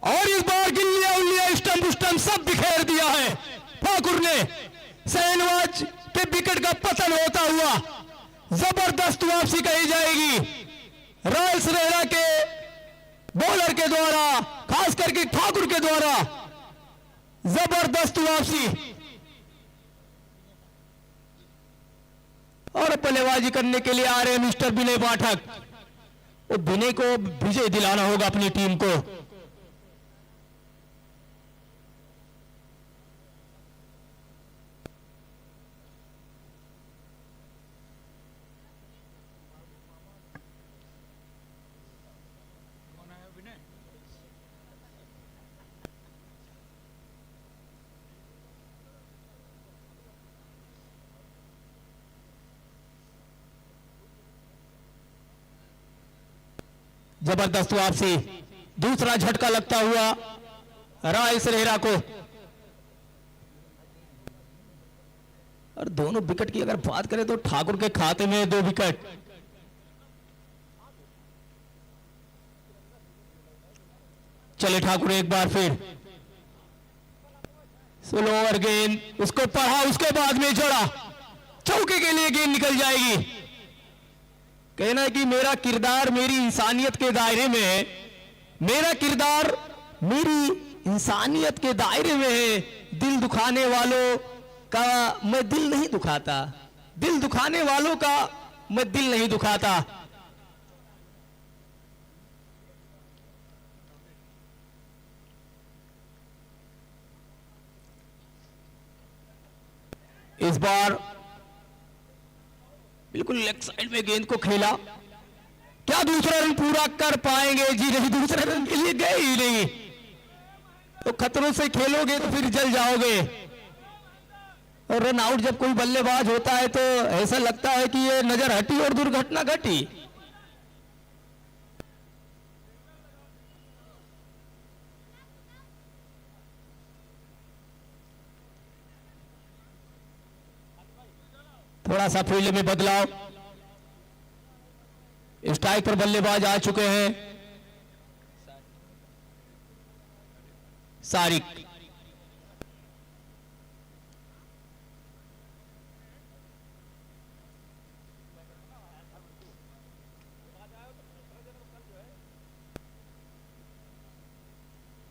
और इस बार गिल्लियां उल्लियां स्टंप सब बिखेर दिया है ठाकुर ने। शहनवाज के विकेट का पतन होता हुआ जबरदस्त वापसी कही जाएगी रॉयल सरेरा के बॉलर के द्वारा, खास करके ठाकुर के द्वारा जबरदस्त वापसी। और बल्लेबाजी करने के लिए आ रहे हैं मिस्टर विनय पाठक। वो विनय को विजय दिलाना होगा अपनी टीम को। जबरदस्त वापसी, दूसरा झटका लगता हुआ रॉयल सरेरा को। और दोनों विकेट की अगर बात करें तो ठाकुर के खाते में 2 विकेट। चले ठाकुर एक बार फिर स्लो ओवर गेंद, उसको पढ़ा, उसके बाद में जोड़ा, चौके के लिए गेंद निकल जाएगी। कहना है कि मेरा किरदार मेरी इंसानियत के दायरे में है, मेरा किरदार मेरी इंसानियत के दायरे में है। दिल दुखाने वालों का मैं दिल नहीं दुखाता, दिल दुखाने वालों का मैं दिल नहीं दुखाता। इस बार बिल्कुल लेग साइड में गेंद को खेला, क्या दूसरा रन पूरा कर पाएंगे? जी नहीं, दूसरे रन के लिए गए ही नहीं। तो खतरों से खेलोगे तो फिर जल जाओगे। और रन आउट जब कोई बल्लेबाज होता है तो ऐसा लगता है कि ये नजर हटी और दुर्घटना घटी। थोड़ा सा फील्ड में बदलाव, स्ट्राइक पर बल्लेबाज आ चुके हैं सारिक।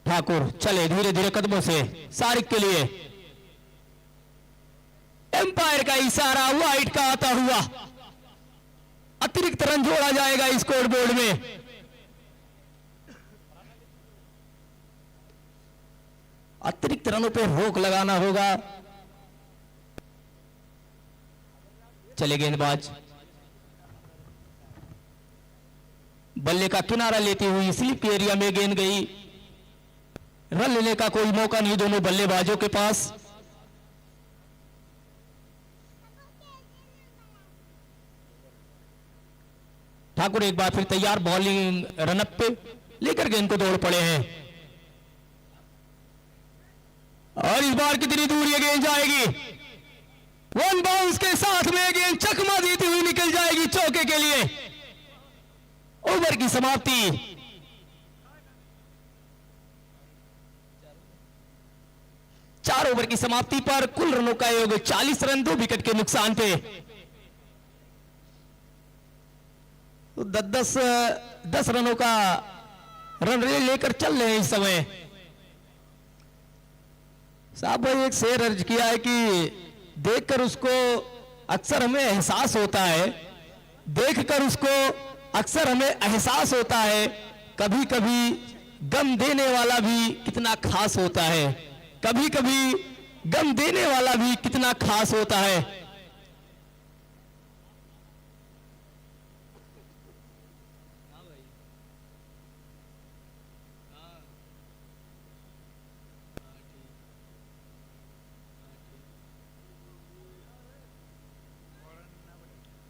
ठाकुर चले धीरे धीरे कदमों से सारिक के लिए। एम्पायर का इशारा वाइड का आता हुआ अतिरिक्त रन जोड़ा जाएगा स्कोर बोर्ड में। अतिरिक्त रनों पे रोक लगाना होगा। चले गेंदबाज, बल्ले का किनारा लेती हुई स्लिप के एरिया में गेंद गई। रन लेने का कोई मौका नहीं दोनों बल्लेबाजों के पास। ठाकुर एक बार फिर तैयार, बॉलिंग रनअप पे लेकर गेंद को दौड़ पड़े हैं। और इस बार कितनी दूर ये गेंद जाएगी? 1 बाउंस के साथ में गेंद चकमा देती हुई निकल जाएगी चौके के लिए। ओवर की समाप्ति। 4 ओवर की समाप्ति पर कुल रनों का योग 40 रन, 2 विकेट के नुकसान पे। 10 रनों का रन रेट लेकर चल रहे हैं इस समय। साहब भाई एक शेर अर्ज किया है कि देखकर उसको अक्सर हमें एहसास होता है, देखकर उसको अक्सर हमें एहसास होता है, कभी कभी गम देने वाला भी कितना खास होता है, कभी कभी गम देने वाला भी कितना खास होता है।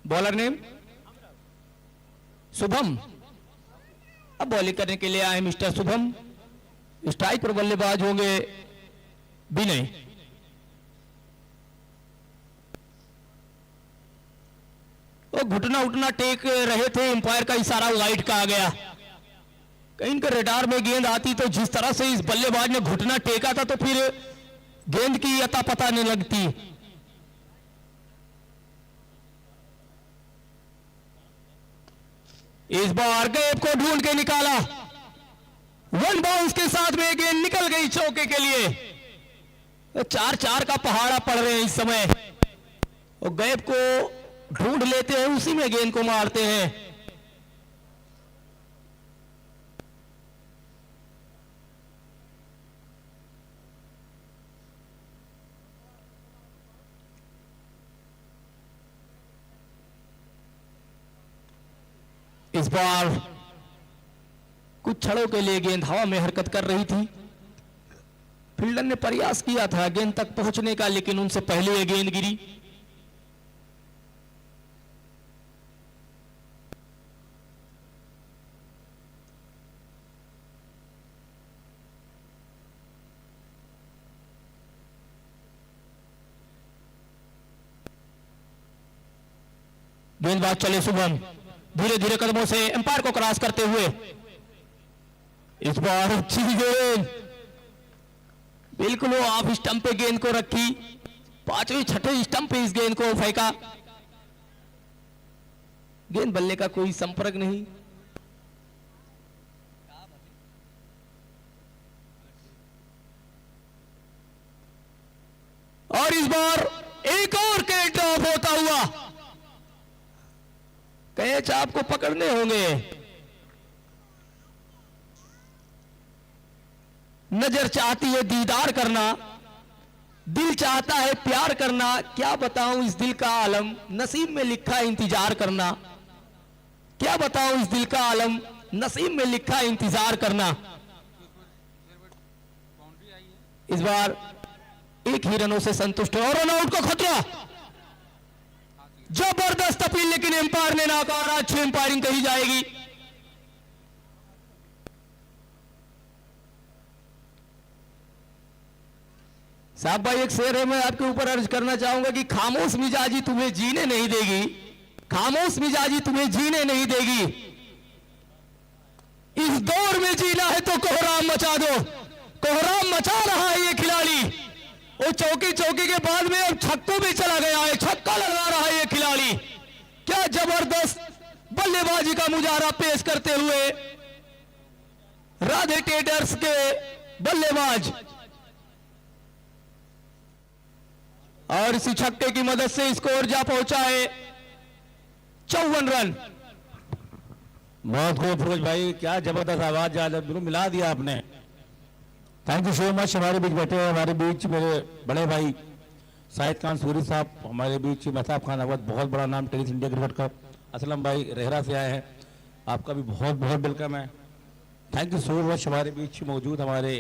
Bowler name Shubham. अब बॉलिंग करने के लिए आए मिस्टर शुभम। स्ट्राइक पर बल्लेबाज होंगे विनय। वो घुटना उठना टेक रहे थे, एम्पायर का इशारा वाइड का आ गया। कहीं इनके रडार में गेंद आती तो जिस तरह से इस बल्लेबाज ने घुटना टेका था तो फिर गेंद की अता पता नहीं लगती। इस बार गैप को ढूंढ के निकाला, 1 बाउंस के साथ में गेंद निकल गई चौके के लिए। 4-4 का पहाड़ा पड़ रहे हैं इस समय, और गैप को ढूंढ लेते हैं, उसी में गेंद को मारते हैं। इस बार कुछ क्षणों के लिए गेंद हवा में हरकत कर रही थी। फील्डर ने प्रयास किया था गेंद तक पहुंचने का, लेकिन उनसे पहले यह गेंद गिरी। गेंदबाज चले शुभम धीरे धीरे कदमों से एम्पायर को क्रॉस करते हुए। इस बार अच्छी गेंद, बिल्कुल वो ऑफ स्टंप पे गेंद को रखी, 5वें 6वें स्टंप पे इस गेंद को फेंका। गेंद बल्ले का कोई संपर्क नहीं। और इस बार एक और कैच ड्रॉप होता हुआ। कैच आपको पकड़ने होंगे। नजर चाहती है दीदार करना, दिल चाहता है प्यार करना। क्या बताऊं इस दिल का आलम, नसीब में लिखा है इंतजार करना। क्या बताऊं इस दिल का आलम, नसीब में लिखा है इंतजार करना। इस बार एक ही रनों से संतुष्ट और रन आउट का खतरा। जबरदस्त अपील, लेकिन एम्पायर ने नकारा। अच्छी एम्पायरिंग कही जाएगी। साहब भाई एक शेर है, मैं आपके ऊपर अर्ज करना चाहूंगा कि खामोश मिजाजी तुम्हें जीने नहीं देगी, खामोश मिजाजी तुम्हें जीने नहीं देगी। इस दौर में जीना है तो कोहराम मचा दो। कोहराम मचा रहा है ये खिलाड़ी। वो चौकी के बाद में अब छक्कों में चला गया है, छक्का लगा रहा है ये खिलाड़ी। क्या जबरदस्त बल्लेबाजी का मुजाहरा पेश करते हुए राधे ट्रेडर्स के बल्लेबाज। और इसी छक्के की मदद से स्कोर जा पहुंचा है 54 रन।
बहुत खूब फिरोज भाई, क्या जबरदस्त आवाज आज बिल्कुल मिला दिया आपने। Thank you so much. हमारे बीच बैठे हैं, हमारे बीच मेरे बड़े भाई शाहिद खान सूरी साहब, हमारे बीच महताब खान अवध, बहुत बड़ा नाम टेनिस इंडिया क्रिकेट का। असलम भाई रेहरा से आए हैं, आपका भी बहुत बहुत वेलकम है। Thank you so much. हमारे बीच मौजूद हमारे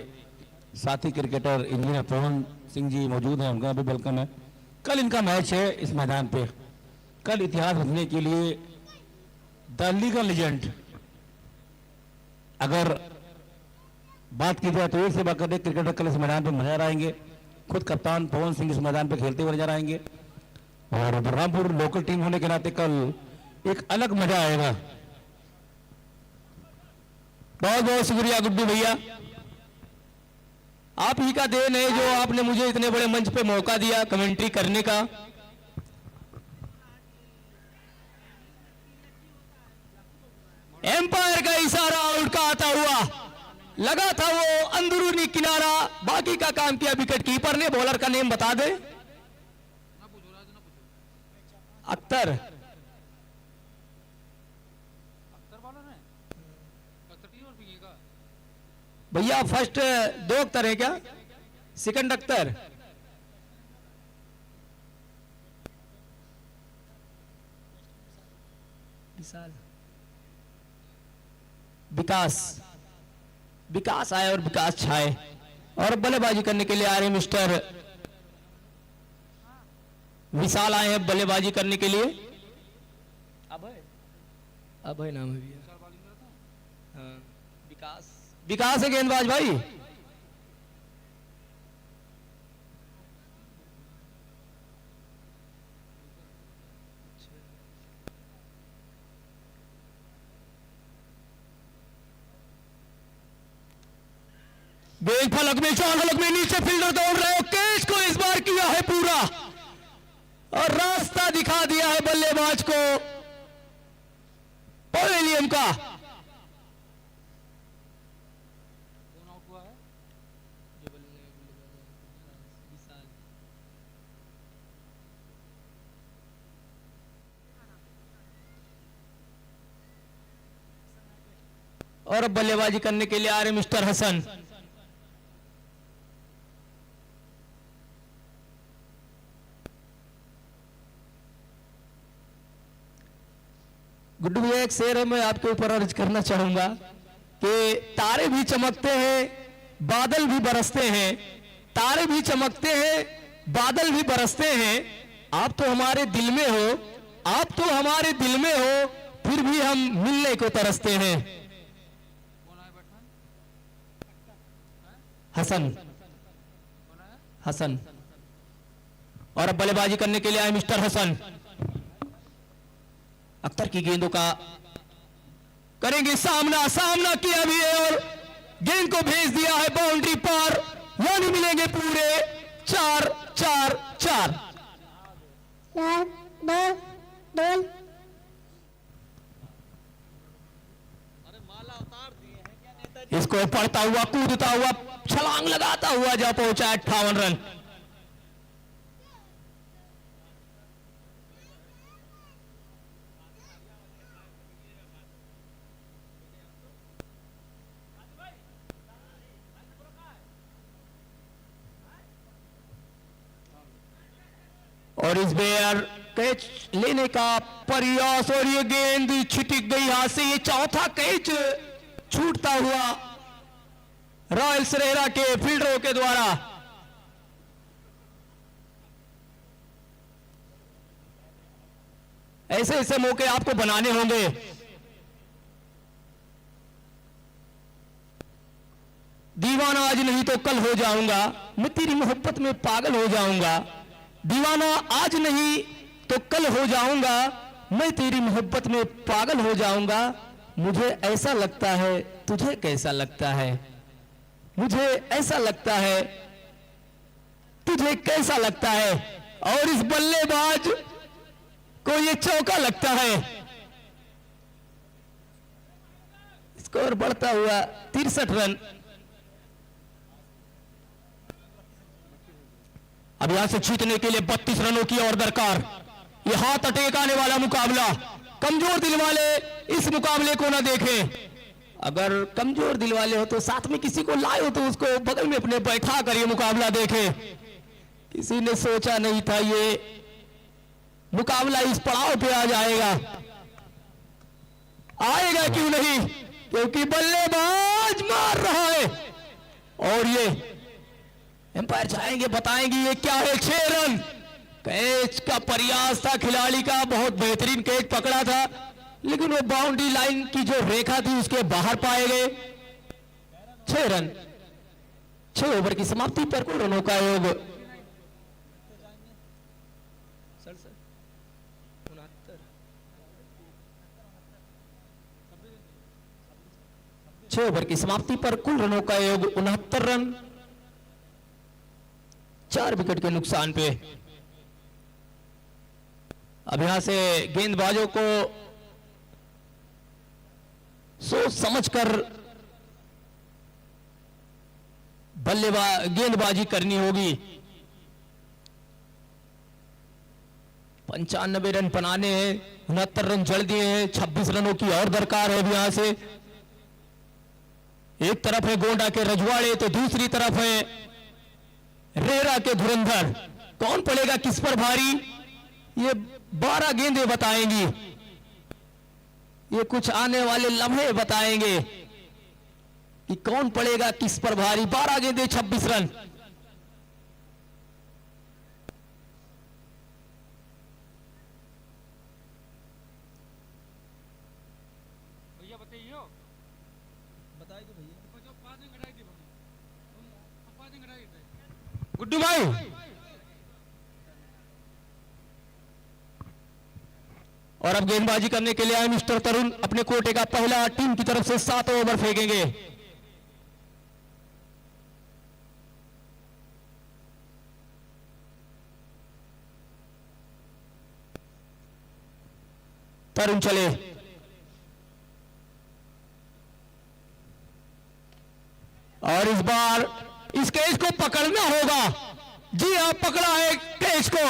साथी क्रिकेटर इंजीनियर पवन सिंह जी मौजूद हैं, उनका भी वेलकम है। कल इनका मैच है इस मैदान पे। कल इतिहास रखने के लिए द लीगल लेजेंड, अगर बात की जाए तो एक से बढ़कर एक क्रिकेटर कल इस मैदान पे नजर आएंगे। खुद कप्तान पवन सिंह इस मैदान पे खेलते हुए नजर आएंगे, और बलरामपुर लोकल टीम होने के नाते कल एक अलग मजा आएगा।
बहुत बहुत शुक्रिया गुड्डू भैया, आप ही का देन है जो आपने मुझे इतने बड़े मंच पे मौका दिया कमेंट्री करने का। एम्पायर का इशारा आउट का आता हुआ, लगा था वो अंदरूनी किनारा, बाकी का काम किया विकेट कीपर ने। बॉलर का नेम बता दे। अख्तर। भैया फर्स्ट 2 अख्तर है क्या, सेकंड अख्तर? विकास आए और विकास छाए, और बल्लेबाजी करने के लिए आ रहे मिस्टर विशाल आए हैं बल्लेबाजी करने के लिए। अभय नाम है भैया। हाँ, विकास है गेंदबाज भाई। गेंद फलक में, चार फलक में, नीचे फील्डर दौड़ रहे हो, कैच को इस बार किया है पूरा और रास्ता दिखा दिया है बल्लेबाज को पवेलियन का। और अब बल्लेबाजी करने के लिए आ रहे मिस्टर हसन। गुड्डू भैया एक शेर है, मैं आपके ऊपर अर्ज करना चाहूंगा कि तारे भी चमकते हैं, बादल भी बरसते हैं, तारे भी चमकते हैं, बादल भी बरसते हैं, आप तो हमारे दिल में हो, आप तो हमारे दिल में हो, फिर भी हम मिलने को तरसते हैं। हसन, हसन। और अब बल्लेबाजी करने के लिए आए मिस्टर हसन। अख्तर की गेंदों का करेंगे सामना, सामना किया भी है और गेंद को भेज दिया है बाउंड्री पार, यानी मिलेंगे पूरे 4-4-4। इसको पढ़ता हुआ, कूदता हुआ, छलांग लगाता हुआ जा पहुंचा 58 रन। और इस बेर कैच लेने का प्रयास और ये गेंद छिटक गई हाथ से। ये चौथा कैच छूटता हुआ रॉयल सरेरा के फील्डरों के द्वारा। ऐसे ऐसे मौके आपको बनाने होंगे। दीवाना आज नहीं तो कल हो जाऊंगा, मैं तेरी मोहब्बत में पागल हो जाऊंगा। दीवाना आज नहीं तो कल हो जाऊंगा, मैं तेरी मोहब्बत में पागल हो जाऊंगा। मुझे ऐसा लगता है, तुझे कैसा लगता है? मुझे ऐसा लगता है, तुझे कैसा लगता है? और इस बल्लेबाज को ये चौका लगता है। स्कोर बढ़ता हुआ 63 रन। अब यहां से जीतने के लिए 32 रनों की और दरकार। ये हाथ अटेकाने वाला मुकाबला, कमजोर दिल वाले इस मुकाबले को ना देखें। अगर कमजोर दिल वाले हो तो साथ में किसी को लाए हो तो उसको बगल में अपने बैठा कर ये मुकाबला देखें। किसी ने सोचा नहीं था ये मुकाबला इस पड़ाव पे आ जाएगा। आएगा क्यों नहीं, क्योंकि बल्लेबाज मार रहा है और ये एम्पायर जाएंगे, बताएंगे ये क्या है। 6 रन। कैच का प्रयास था खिलाड़ी का, बहुत बेहतरीन कैच पकड़ा था, लेकिन वो बाउंड्री लाइन की जो रेखा थी उसके बाहर पाए गए। 6 रन। 6 ओवर की समाप्ति पर कुल रनों का योग 6 ओवर की समाप्ति पर कुल रनों का योग 69 रन, 4 विकेट के नुकसान पे। अब यहां से गेंदबाजों को सोच समझकर गेंदबाजी करनी होगी। 95 रन बनाने हैं, 69 रन जड़ दिए हैं, 26 रनों की और दरकार है। अब यहां से एक तरफ है गोंडा के रजवाड़े तो दूसरी तरफ है रेरा के धुरंधर। कौन पड़ेगा किस पर भारी, ये 12 गेंदें बताएंगी। ये कुछ आने वाले लम्हे बताएंगे कि कौन पड़ेगा किस पर भारी। 12 गेंदें 26 रन।
गुड्डू भाई
और अब गेंदबाजी करने के लिए आए मिस्टर तरुण अपने कोटे का पहला टीम की तरफ से 7 ओवर फेंकेंगे। तरुण चले, और इस बार इस कैच को पकड़ना होगा। जी हाँ, पकड़ा है कैच को।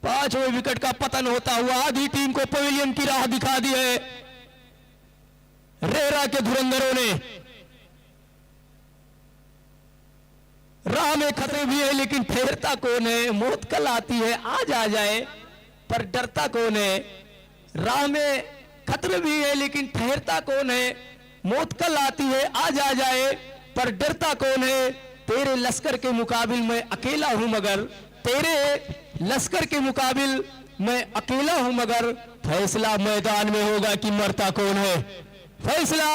5वें विकेट का पतन होता हुआ आधी टीम को पवेलियन की राह दिखा दी है रेरा के धुरंधरों ने। राह में खतरे भी है लेकिन ठहरता कौन है। मौत कल आती है आज आ जाए, पर डरता कौन है। राह में खतरे भी है लेकिन ठहरता कौन है। मौत कल आती है आज आ जाए, पर डरता कौन है। तेरे लश्कर के मुकाबिल मैं अकेला हूं मगर, तेरे लश्कर के मुकाबिल मैं अकेला हूं मगर, फैसला मैदान में होगा कि मरता कौन है। फैसला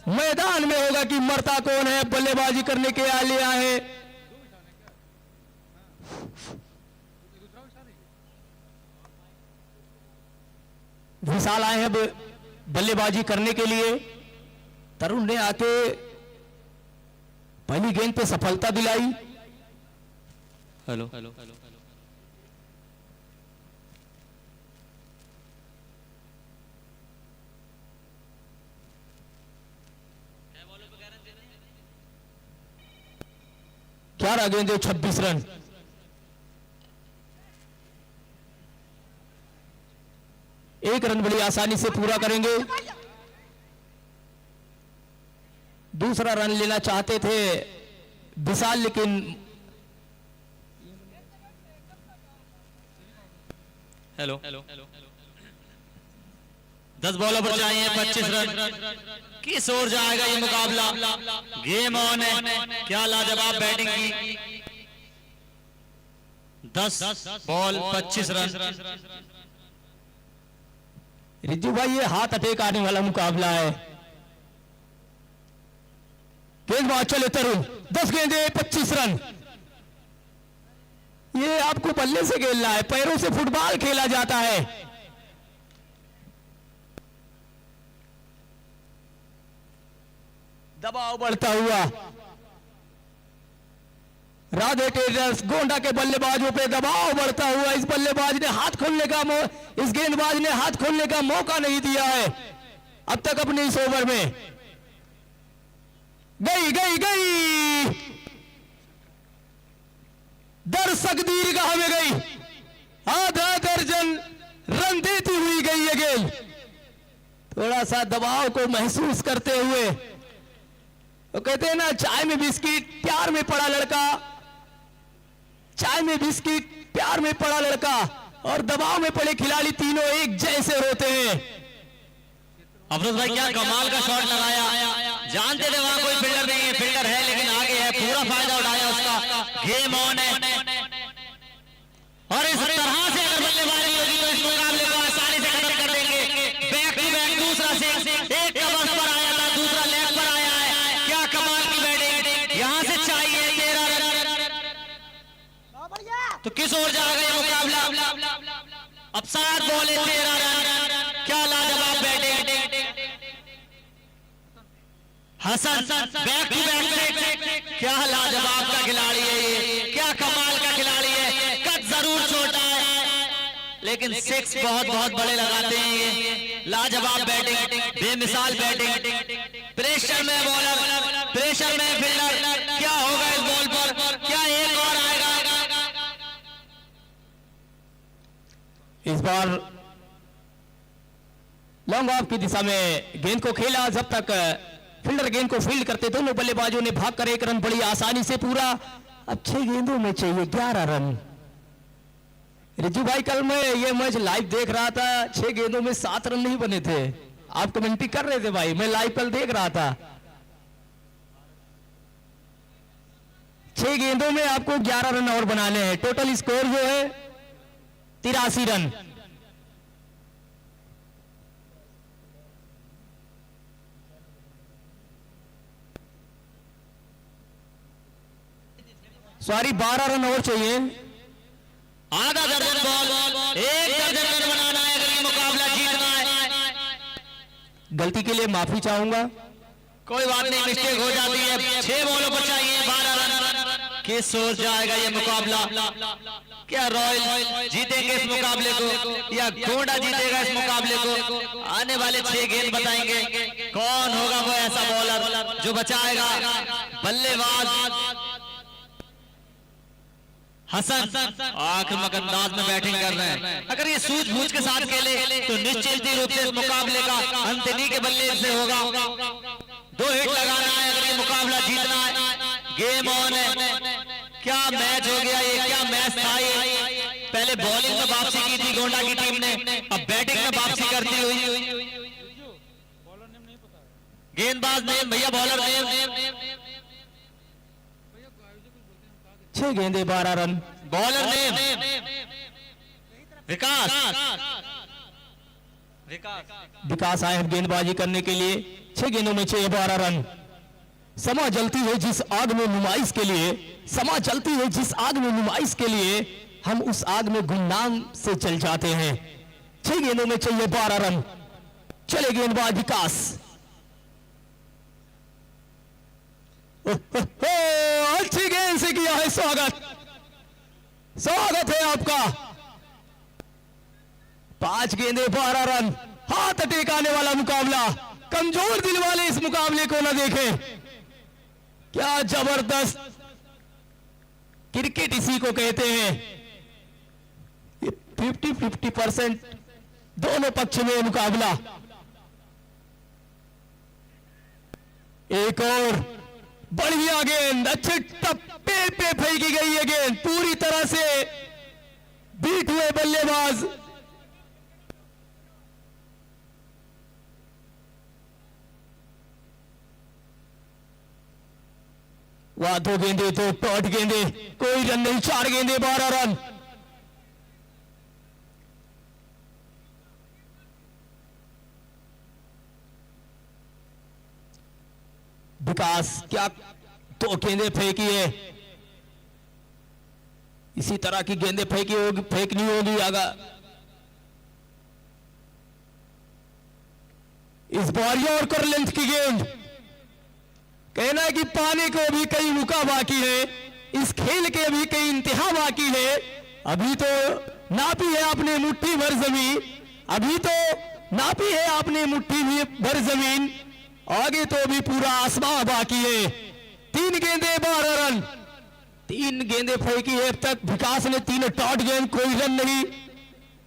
मैदान में होगा कि मरता कौन है। बल्लेबाजी करने के लिए आए विशाल आए हैं बल्लेबाजी करने के लिए। तरुण ने आके पहली गेंद पे सफलता दिलाई। हेलो हेलो हेलो क्या रह गेंद 26 रन। एक रन बड़ी आसानी से पूरा करेंगे। दूसरा रन लेना चाहते थे विशाल, लेकिन
हेलो 10 बॉलों पर चाहिए 25 रन। किस ओर जाएगा ये मुकाबला। गेम ऑन है। क्या लाजवाब बैटिंग की। 10 बॉल 25 रन।
रिज्जू भाई ये हाथ अटैक आने वाला मुकाबला है। गेंदबाज चले तरुण, 10 गेंदे 25 रन। ये आपको बल्ले से खेलना है, पैरों से फुटबॉल खेला जाता है। दबाव बढ़ता हुआ राधे टेलर्स गोंडा के बल्लेबाजों पे दबाव बढ़ता हुआ। इस बल्लेबाज ने हाथ खोलने का इस गेंदबाज ने हाथ खोलने का मौका नहीं दिया है अब तक अपने इस ओवर में। गई गई गई, दर्शक दीर्घा में गई। आधा दर्जन रन देती हुई गई ये गेंद। थोड़ा सा दबाव को महसूस करते हुए, तो कहते हैं ना चाय में बिस्किट प्यार में पड़ा लड़का, चाय में बिस्किट प्यार में पड़ा लड़का और दबाव में पड़े खिलाड़ी तीनों एक जैसे होते हैं।
अफरोज भाई क्या कमाल का शॉट लगाया। जानते थे वहां कोई फील्डर नहीं है, फील्डर है लेकिन आगे है, पूरा फायदा उठाया उसका। गेम ऑन है और इस तरह से अगर बल्लेबाजी होगी तो इस मुकाबले को आसानी से खत्म कर देंगे। बैक टू बैक दूसरा सिक्स, एक कवर्स पर आया था, दूसरा लेग पर आया है। क्या कमाल की बैटिंग। यहां से चाहिए 13 रन। तो किस ओर जाएगा ये मुकाबला। अब 7 बॉले 13 रन। क्या लाजवाब batting. Hasan back to back, क्या लाजवाब का खिलाड़ी है ये, क्या कमाल का खिलाड़ी है। कद जरूर छोटा है लेकिन सिक्स बहुत बहुत बड़े लगाते हैं ये। लाजवाब बैटिंग, बेमिसाल बैटिंग। प्रेशर में बॉलर, प्रेशर में फील्डर। क्या होगा इस बॉल पर, क्या एक और आएगा।
इस बार लॉन्ग ऑफ की दिशा में गेंद को खेला। जब तक फील्डर गेंद को फील्ड करते दोनों बल्लेबाजों ने भागकर 1 रन बड़ी आसानी से पूरा। अब 6 गेंदों में चाहिए 11 रन। रिज्जू भाई कल मैं ये मैच लाइव देख रहा था, 6 गेंदों में 7 रन नहीं बने थे। आप कमेंट्री कर रहे थे भाई, मैं लाइव कल देख रहा था। 6 गेंदों में आपको 11 रन और बनाने हैं। टोटल स्कोर जो है 83 रन। सॉरी 12 रन और चाहिए।
आधा दर्जन बॉल, 1 दर्जन रन बनाना है अगर ये मुकाबला जीतना है।
गलती के लिए माफी चाहूंगा।
कोई बात नहीं, मिस्टेक हो जाती है। 6 बॉलों पर चाहिए 12 रन। किस सोच जाएगा ये मुकाबला? क्या रॉयल जीतेंगे इस मुकाबले को या गोंडा जीतेगा इस मुकाबले को? आने वाले 6 गेंद बताएंगे कौन होगा वो ऐसा बॉलर जो बचाएगा। बल्लेबाज हसन आक्रामक अंदाज में बैटिंग कर रहे हैं। अगर ये सूझबूझ के साथ खेले तो निश्चित ही रूप से इस मुकाबले का अंत इन्हीं के बल्ले से होगा। 2 हिट लगाना है अगर ये मुकाबला जीतना है। गेम ऑन है। क्या मैच हो गया ये, क्या मैच था ये। पहले बॉलिंग में वापसी की थी गोंडा की टीम ने, अब बैटिंग में वापसी करती हुई। गेंदबाज नेम भैया, बॉलर नेम।
6 गेंदे 12 रन।
बॉलर नेम विकास।
विकास आए हैं गेंदबाजी करने के लिए। 6 गेंदों में 6 12 रन। समा जलती है जिस आग में नुमाइश के लिए, समा जलती है जिस आग में नुमाइश के लिए, हम उस आग में गुमनाम से चल जाते हैं। 6 गेंदों में चाहिए 12 रन। चले गेंदबाज विकास। अच्छी गेंद से किया है स्वागत। स्वागत है आपका। 5 गेंदे 12 रन। हाथ टेकाने वाला मुकाबला। कमजोर दिल वाले इस मुकाबले को न देखें। क्या जबरदस्त क्रिकेट इसी को कहते हैं। 50-50% दोनों पक्ष में मुकाबला। एक और बढ़िया गेंद, अच्छे टप्पे पे फेंकी गई है गेंद, पूरी तरह से बीट हुए बल्लेबाज। वहां 2 गेंदे, 2 टॉट गेंदे, कोई रन नहीं। 4 गेंदे 12 रन। विकास क्या 2 गेंदे फेंकी है। इसी तरह की गेंदे फेंकनी होगी अगर इस बार और कर लेंथ की गेंद। कहना है कि पाने को भी कई रुका बाकी है, इस खेल के भी कई इंतहा बाकी है। अभी तो नापी है आपने मुट्ठी भर जमीन, अभी तो नापी है आपने मुट्ठी भर जमीन, आगे तो भी पूरा आसमां बाकी है। 3 गेंदे 12 रन। 3 गेंदे फेंकी है अब तक विकास ने। 3 टॉट गेंद, कोई रन नहीं।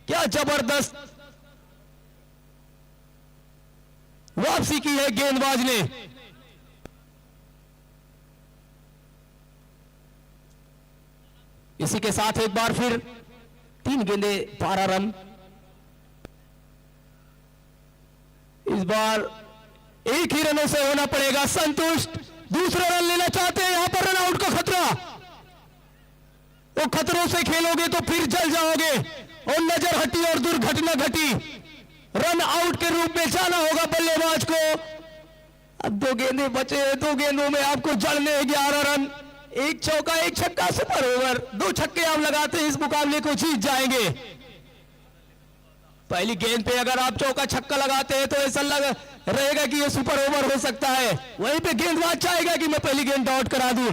क्या जबरदस्त वापसी की है गेंदबाज ने। इसी के साथ एक बार फिर 3 गेंदे 12 रन। इस बार एक ही रनों से होना पड़ेगा संतुष्ट। दूसरा रन लेना चाहते हैं, यहां पर रन आउट का खतरा। वो खतरों से खेलोगे तो फिर जल जाओगे और नजर हटी और दुर्घटना घटी। रन आउट के रूप में जाना होगा बल्लेबाज को। अब 2 गेंदे बचे हैं, 2 गेंदों में आपको जड़ने 11 रन। 1 चौका 1 छक्का, सुपर ओवर। 2 छक्के आप लगाते हैं इस मुकाबले को जीत जाएंगे। पहली गेंद पे अगर आप चौका छक्का लगाते हैं तो ऐसा लग रहेगा कि ये सुपर ओवर हो सकता है। वहीं पे गेंदबाज चाहेगा कि मैं पहली गेंद आउट करा दूं।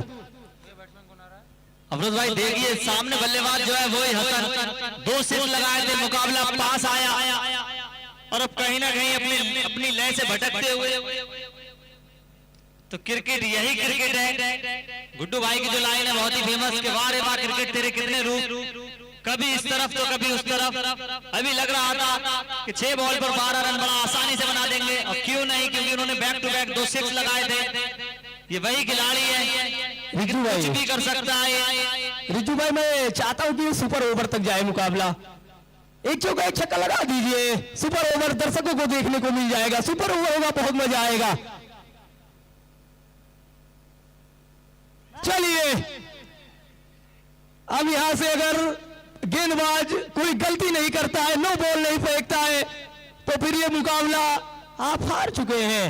अफरोज भाई देखिए सामने बल्लेबाज जो है वही हसन, 2 सिक्स लगाए थे, मुकाबला पास आया और अब कहीं ना कहीं अपनी लय से भटकते हुए। तो क्रिकेट यही क्रिकेट है। गुड्डू भाई की जो लाइन है बहुत ही फेमस के वारे वाह क्रिकेट तेरे कितने रूप, कभी इस तरफ तो कभी उस तरफ। अभी लग रहा था कि 6 बॉल पर 12 रन बड़ा आसानी से बना देंगे, और क्यों नहीं, क्योंकि उन्होंने बैक टू बैक 2 सिक्स लगाए थे। ये वही खिलाड़ी है,
रिजू भाई
कुछ भी कर सकता है।
रिजू भाई मैं चाहता हूं कि सुपर ओवर तक जाए मुकाबला। 1 चौका 1 छक्का लगा दीजिए, सुपर ओवर दर्शकों को देखने को मिल जाएगा। सुपर ओवर होगा, बहुत मजा आएगा। चलिए अब यहां से अगर गेंदबाज कोई गलती नहीं करता है, नो बॉल नहीं फेंकता है, तो फिर ये मुकाबला आप हार चुके हैं।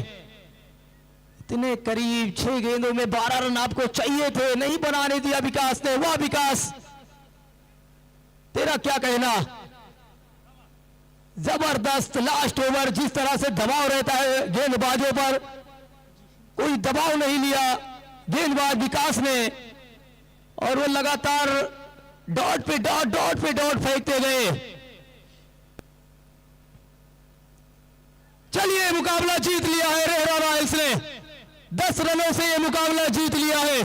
इतने करीब 6 गेंदों में 12 रन आपको चाहिए थे, नहीं बनाने दिया विकास ने। वाह विकास, तेरा क्या कहना। जबरदस्त लास्ट ओवर, जिस तरह से दबाव रहता है गेंदबाजों पर, कोई दबाव नहीं लिया गेंदबाज विकास ने, और वो लगातार डॉट पे डॉट फेंकते गए। चलिए, मुकाबला जीत लिया है रेहरा रॉयल्स ने, 10 रनों से ये मुकाबला जीत लिया है।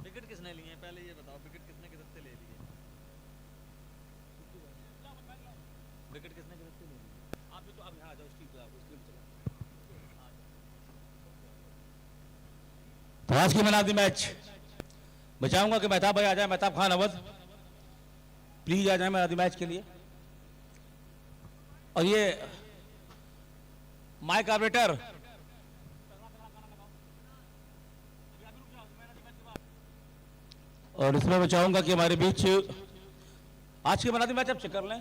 विकेट किसने लिए हैं पहले ये बताओ, विकेट किसने किधर से ले लिए? विकेट किसने किधर से ले लिए? आप भी तो अब यहाँ आ जाओ, स्टीव पे आओ, स्टीव पे चलो।
तो आज की मैन ऑफ द मैच मैं चाहूंगा कि मेहताब भाई आ जाए, मेहताब खान अवध प्लीज आ जाए मैन ऑफ द मैच के लिए। और ये माइक ऑपरेटर और इसमें मैं चाहूंगा कि हमारे बीच आज के मैन ऑफ द मैच आप चेक कर लें।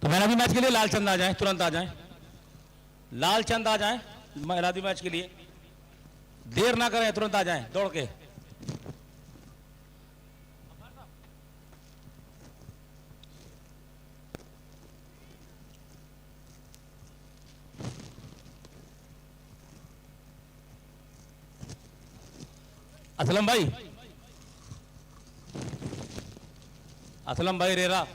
तो मैन ऑफ द मैच के लिए लालचंद आ जाएं, तुरंत आ जाएं, लालचंद आ जाएं मैन ऑफ द मैच के लिए, देर ना करें, तुरंत आ जाएं दौड़ के। असलम भाई रेरा